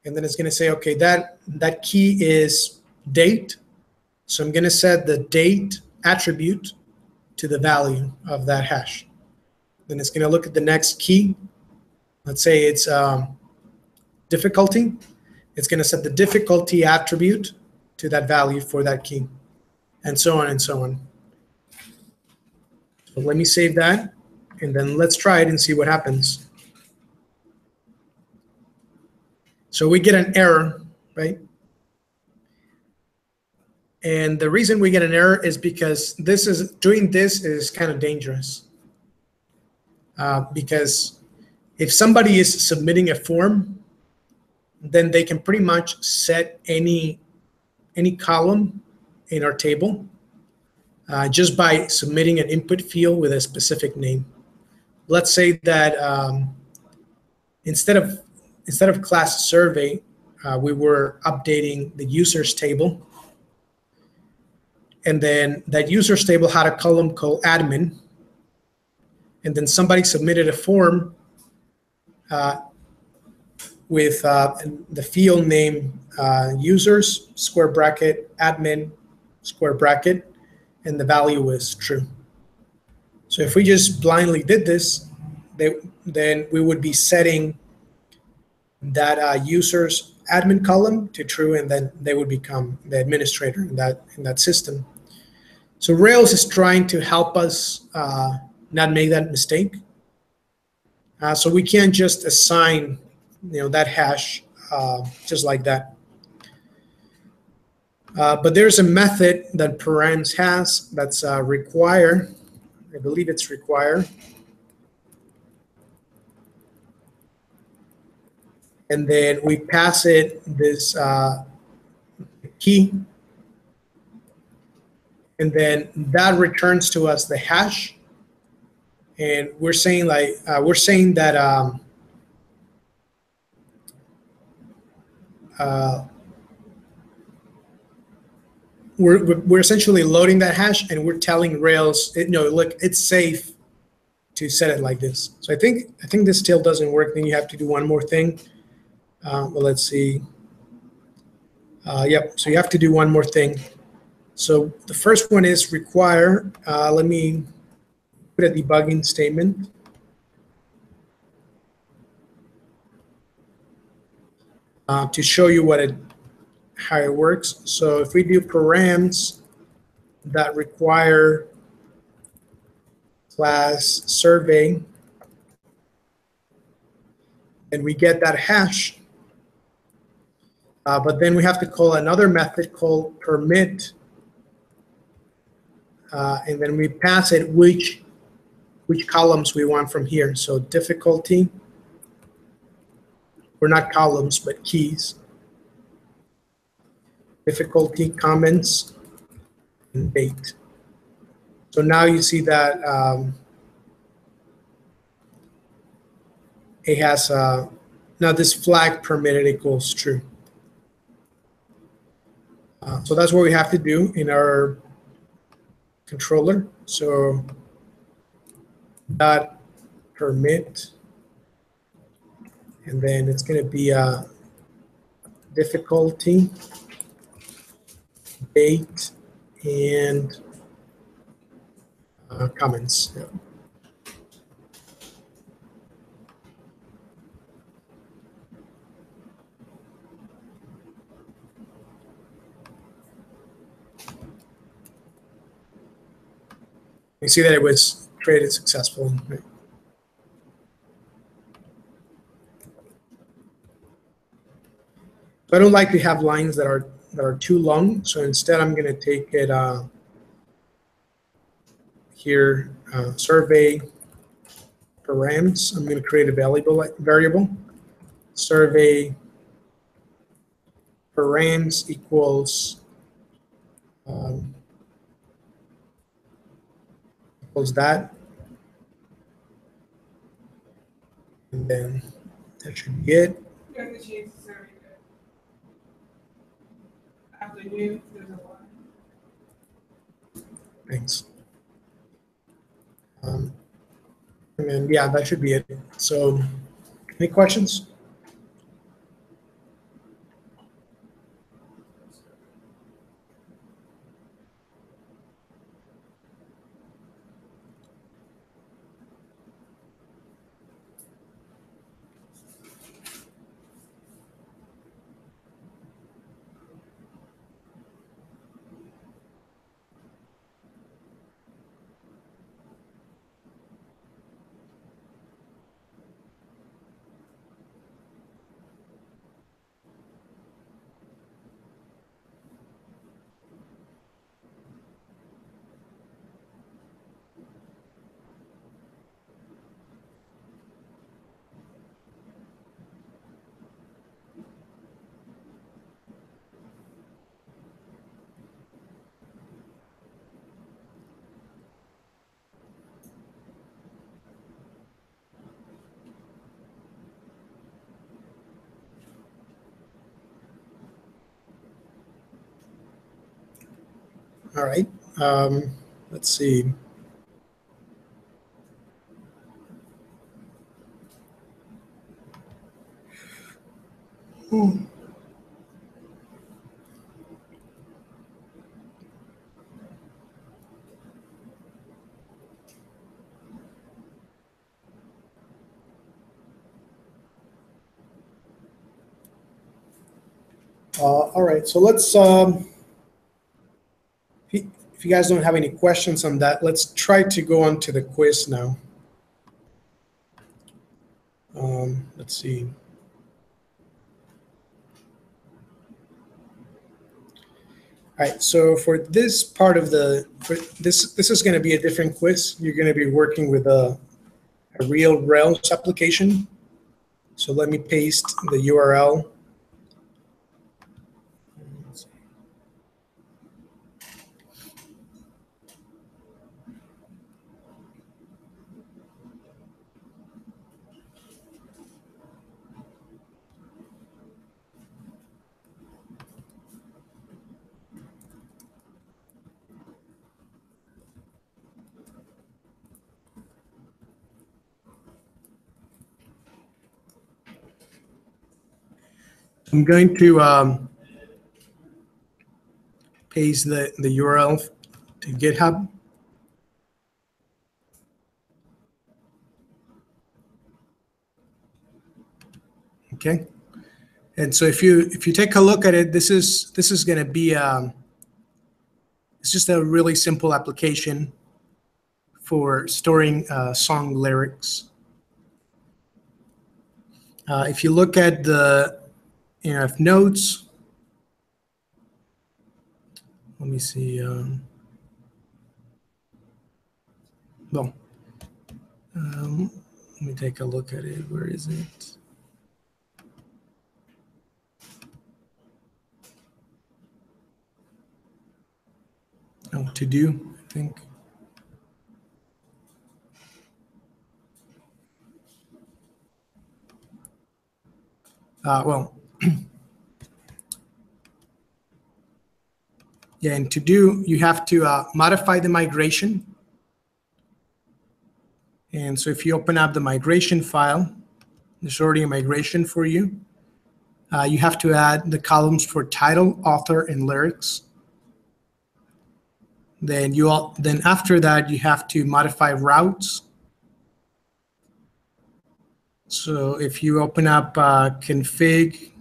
and then it's going to say, okay, that key is date. So I'm going to set the date attribute to the value of that hash. Then it's going to look at the next key. Let's say it's difficulty. It's going to set the difficulty attribute to that value for that key, and so on and so on. So let me save that, and then let's try it and see what happens. So we get an error, right? And the reason we get an error is because doing this is kind of dangerous. Because if somebody is submitting a form, then they can pretty much set any column in our table just by submitting an input field with a specific name. Let's say that instead of class survey, we were updating the users table, and then that users table had a column called admin, and then somebody submitted a form with the field name users, square bracket, admin, square bracket, and the value was true. So if we just blindly did this, then we would be setting that user's admin column to true, and then they would become the administrator in that system. So Rails is trying to help us not make that mistake. So we can't just assign, that hash just like that. But there's a method that params has that's require. I believe it's require. And then we pass it this key. And then that returns to us the hash. And we're saying that we're essentially loading that hash, and we're telling Rails, look, it's safe to set it like this. So I think this still doesn't work. Then you have to do one more thing. Well, let's see. Yep. So you have to do one more thing. So the first one is require. Let me put a debugging statement. To show you how it works. So if we do params that require class survey, and we get that hash, but then we have to call another method called permit, and then we pass it which columns we want from here. So difficulty, or not columns, but keys. Difficulty, comments, and date. So now you see that it has now this flag permitted equals true. So that's what we have to do in our controller. So dot permit, and then it's going to be difficulty, date, and comments. Yeah. You see that it was created successfully. Right? So I don't like to have lines that are too long. So instead, I'm going to take it here, survey params. I'm going to create a variable. Survey params equals that, and then that should be it. You have to change the survey code. After new, there's a one. Thanks. And then, yeah, that should be it. So, any questions? All right. Let's see. All right, so let's, if you guys don't have any questions on that, let's try to go on to the quiz now. Let's see. All right, so for this part of this is going to be a different quiz. You're going to be working with a real Rails application. So let me paste the URL. I'm going to paste the URL to GitHub. Okay, and so if you take a look at it, this is going to be it's just a really simple application for storing song lyrics. If you look at the notes, let me see. Let me take a look at it. Where is it? Oh, to do, I think. Well, yeah, and to do, you have to modify the migration. And so if you open up the migration file, there's already a migration for you. You have to add the columns for title, author, and lyrics. Then after that, you have to modify routes. So if you open up config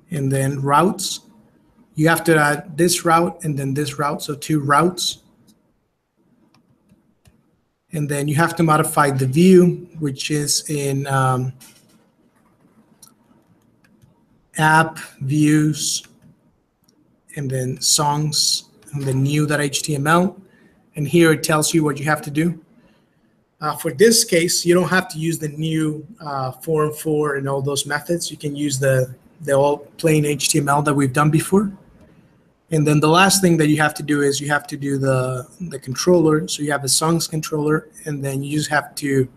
and then routes, you have to add this route and then this route, so 2 routes. And then you have to modify the view, which is in app, views, and then songs, and then new.html. And here it tells you what you have to do. For this case, you don't have to use the new form for and all those methods. You can use the old plain HTML that we've done before. And then the last thing that you have to do is you have to do the controller. So you have the songs controller, and then you just have to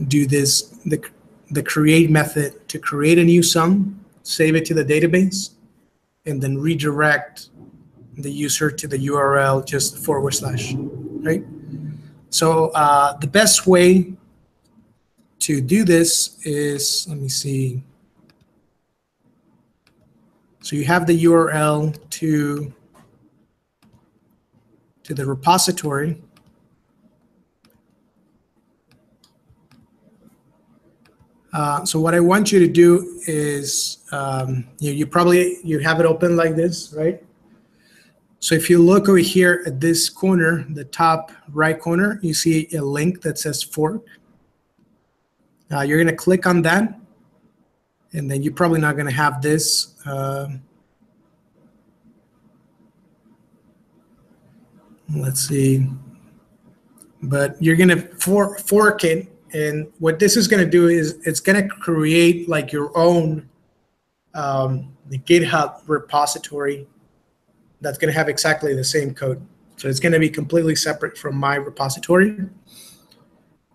do the create method to create a new song, save it to the database, and then redirect the user to the URL just /, right? So the best way to do this is, let me see. So you have the URL to the repository. So what I want you to do is, you have it open like this, right? So if you look over here at this corner, the top right corner, you see a link that says fork. You're going to click on that, and then you're probably not going to have this. Let's see. But you're going to fork it. And what this is going to do is it's going to create like your own the GitHub repository that's going to have exactly the same code. So it's going to be completely separate from my repository.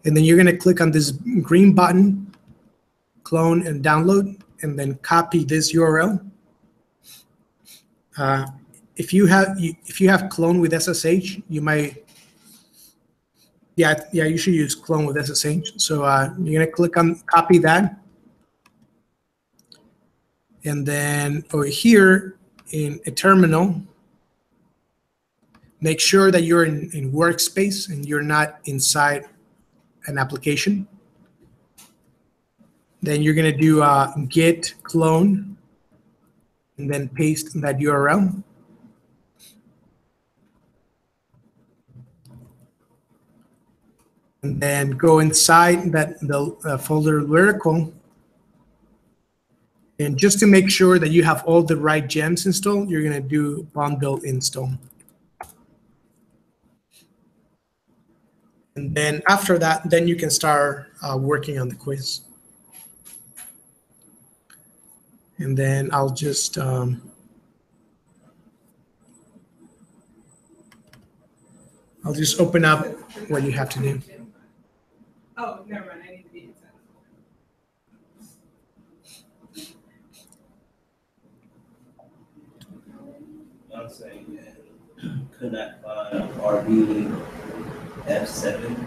And then you're going to click on this green button, clone and download, and then copy this URL. If you have clone with SSH, you might. Yeah, you should use clone with SSH. So you're going to click on copy that. And then over here in a terminal, make sure that you're in workspace and you're not inside an application. Then you're going to do git clone and then paste that URL. And then go inside the folder Lyrical. And just to make sure that you have all the right gems installed, you're going to do bundle install. And then after that, then you can start working on the quiz. And then I'll just open up what you have to do. Oh, never mind. I need to be inside. I'm saying, could not find RB F7.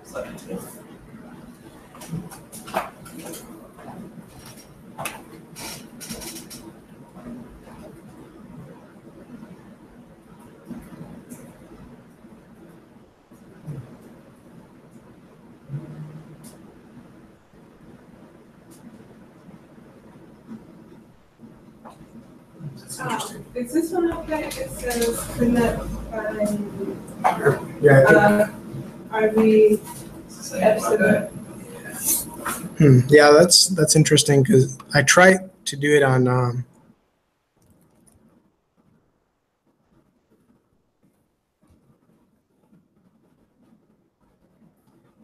It's like a 12. Is this one okay? It says could not find Yeah. RV Same like that. F7. Yeah, that's interesting because I tried to do it on.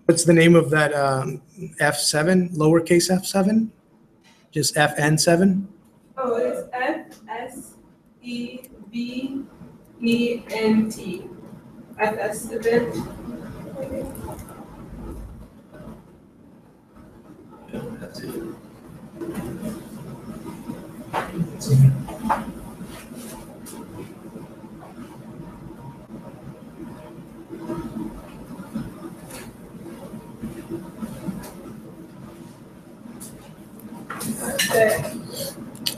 What's the name of that F7, lowercase f7? Just FN7? Oh, it's FSEVENT. FS event. Yeah, that's it. Okay.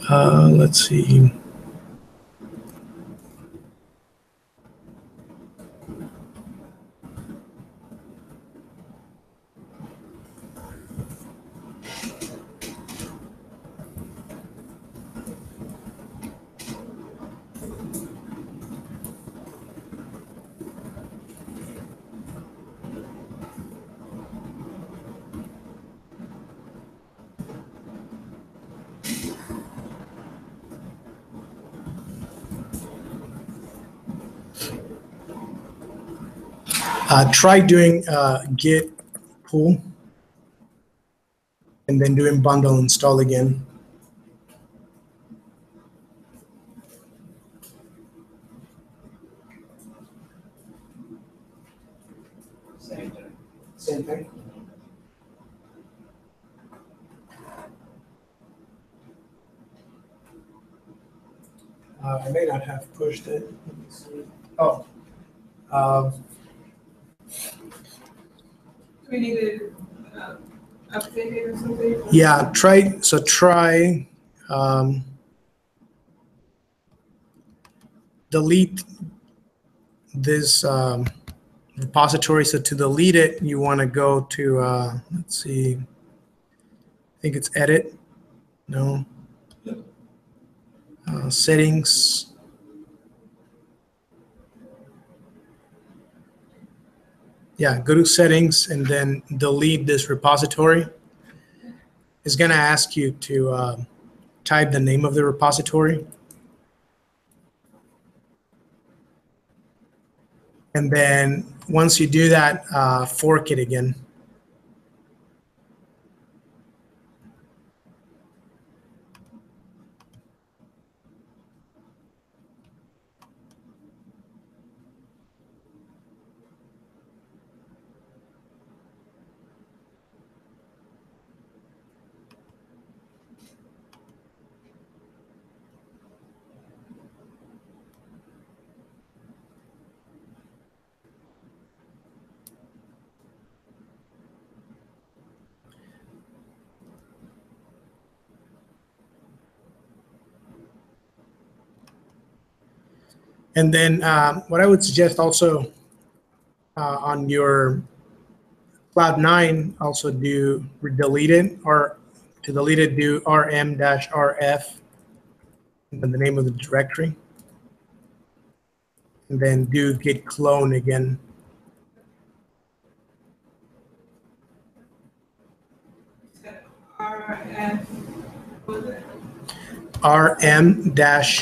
Let's see. Try doing git pull and then doing bundle install again. Same thing. Same thing. I may not have pushed it. Let me see. Oh. Do we need to update it or something? Yeah, try delete this repository. So to delete it, you want to go to, let's see, I think it's edit. No. Settings. Yeah, go to settings and then delete this repository. It's going to ask you to type the name of the repository. And then once you do that, fork it again. And then what I would suggest also on your Cloud9 also do delete it, or to delete it, do rm-rf, and then the name of the directory, and then do git clone again. RF, what was it? rm-rf.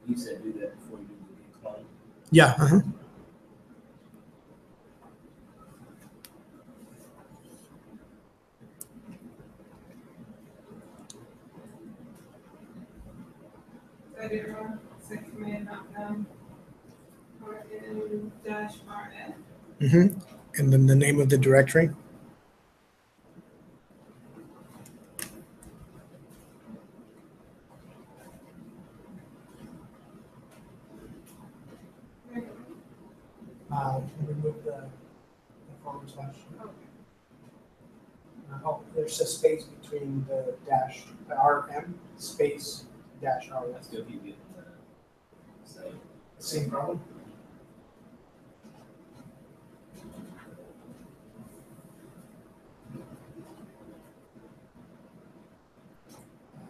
You said do that before you do the git clone. Yeah. I did it wrong. Set command not found. RM-RF. And then the name of the directory. Remove the forward slash. There's a space between the dash, the RM space dash I RS. still keep getting same. Same problem?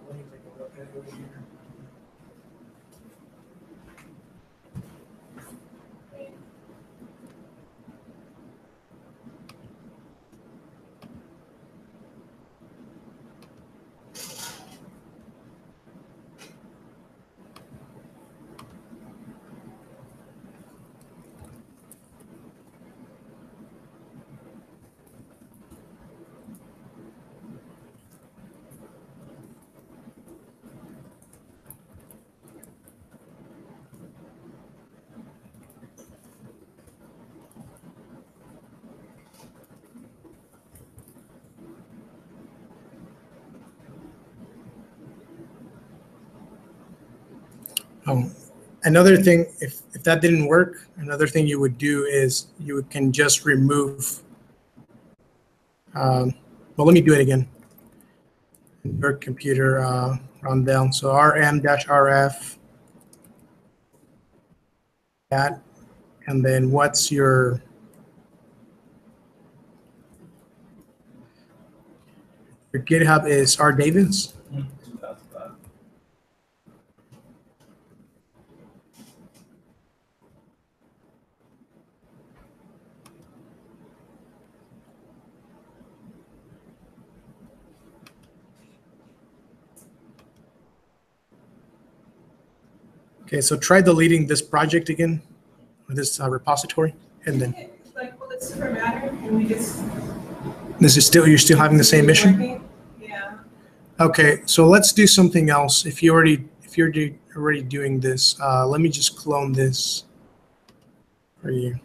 Let me take a look at it over here. Another thing, if that didn't work, another thing you would do is you can just remove, well, let me do it again. Your computer run down. So rm-rf, that, and then what's your GitHub is R Davis. 2005. Okay, so try deleting this project again, this repository, and then Like, will it super matter? Can we just? this is still, you're still having the same issue? Working? Yeah. Okay, so let's do something else. If you're already doing this, let me just clone this for you.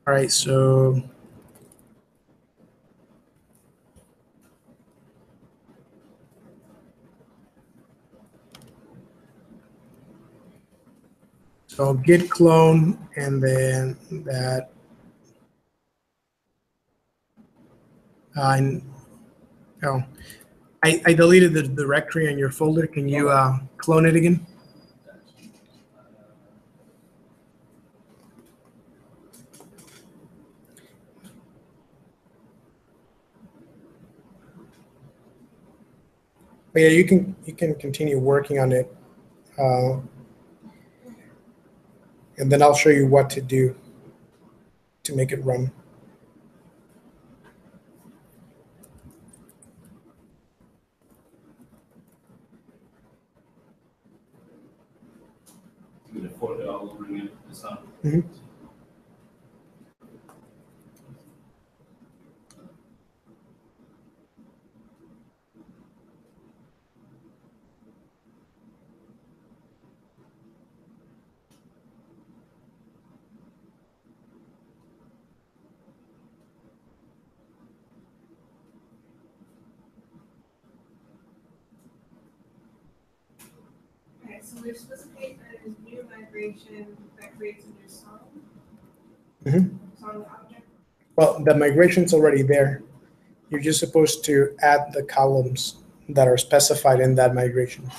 All right, so git clone, and then that. Oh, I deleted the directory in your folder. Can you clone it again? But yeah, you can continue working on it, and then I'll show you what to do to make it run. You can afford it all over again this time. Mhm. Okay, so we're supposed to create a new migration that creates a new song. Mhm. Song object. Well, the migration's already there. You're just supposed to add the columns that are specified in that migration.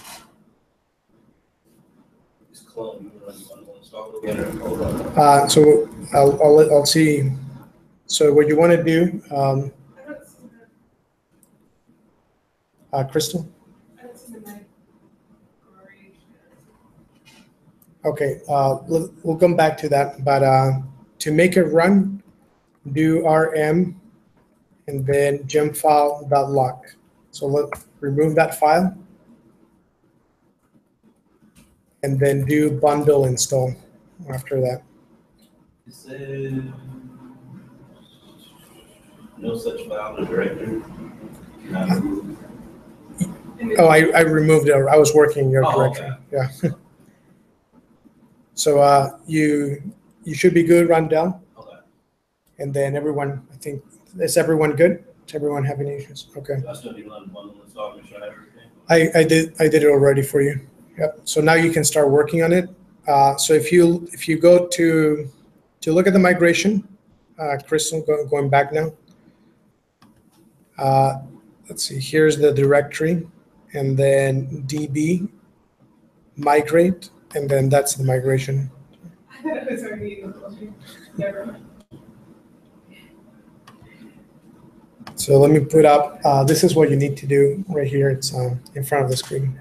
It's clone, you run bundle install again or hold on? So I'll see. So what you want to do, I don't see Crystal? I don't see the migration. Okay, we'll come back to that. But to make it run, do rm and then gemfile.lock. So remove that file and then do bundle install after that. It says no such file in the directory. Not removed. Oh, I removed it. I was working in your Oh, direction. Yeah. So you should be good, Rondell. Okay. And then everyone, I think, is everyone good? Does everyone have any issues? Okay. I still need to run the bundle install, make sure I have everything. I did it already for you. Yep. So now you can start working on it. So if you go to look at the migration, Crystal, going back now. Let's see. Here's the directory, and then DB migrate, and then that's the migration. I thought it was already in the building. Never mind. So let me put up. This is what you need to do right here. It's in front of the screen.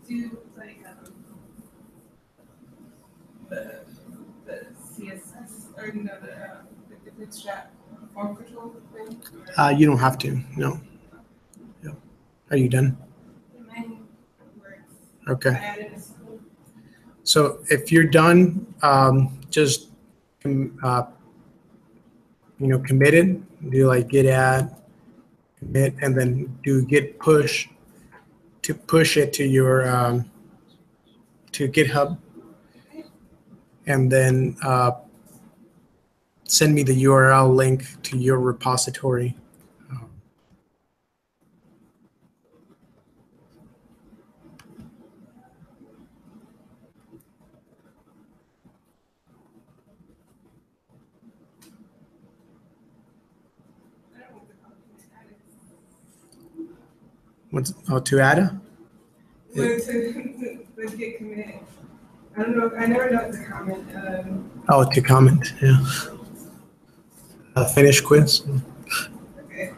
do like the CSS or the bootstrap form control thing? You don't have to, no. Yeah. Are you done? Mine works. I Okay. added a school. So if you're done, just, commit it, do like git add, commit, and then do git push to push it to your, to GitHub. And then send me the URL link to your repository. I don't know what the compliment added. What's to add? Where to get commit. I don't know. I never know what to comment. Oh, to comment, yeah. Finish quiz. Okay.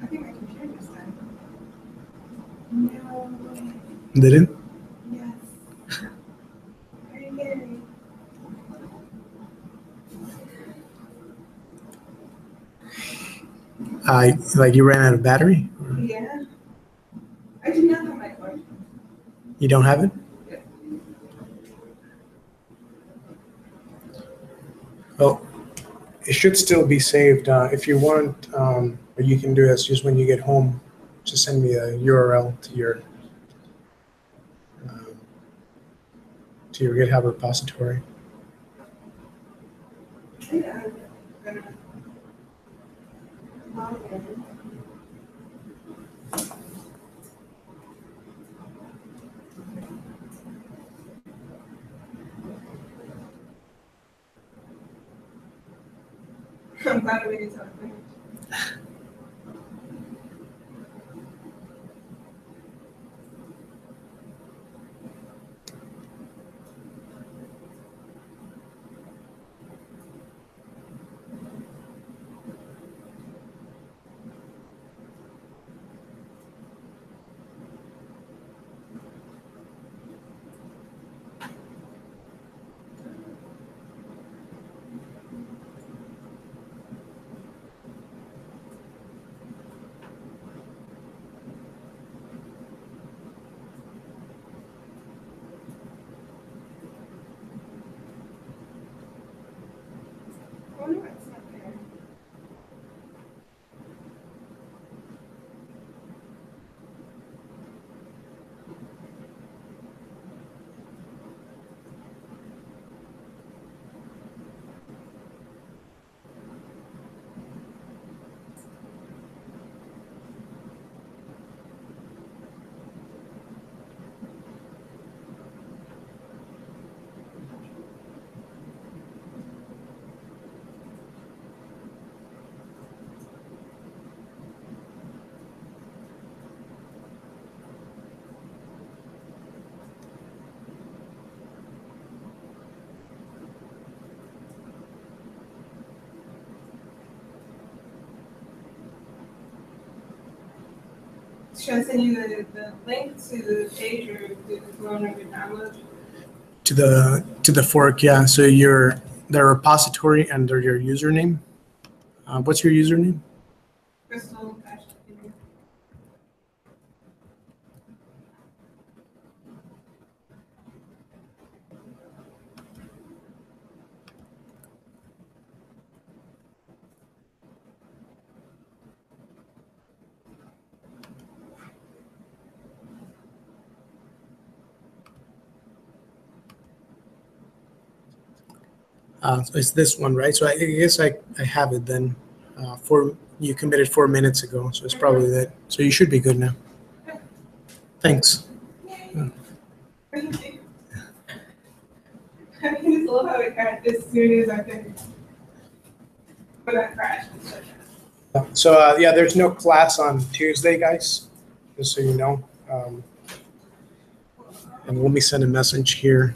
I think my computer just died. No way. Did it? Yes. Are you kidding me? Like you ran out of battery? Yeah. I do not have my card. You don't have it? Yeah. Well, it should still be saved. If you want, what you can do is just when you get home, just send me a URL to your GitHub repository. Yeah. I'm gonna log in. I'm glad we did something. Oh no, it's not there. Should I send you the link to the page or do the phone or the download? To the fork, yeah. So the repository under your username. What's your username? Crystal. It's this one, right? So I guess I have it then. You committed 4 minutes ago, so it's probably that. So you should be good now. Thanks. I just love how it got as soon as I could. When I crashed. So, yeah, there's no class on Tuesday, guys, just so you know. And let me send a message here.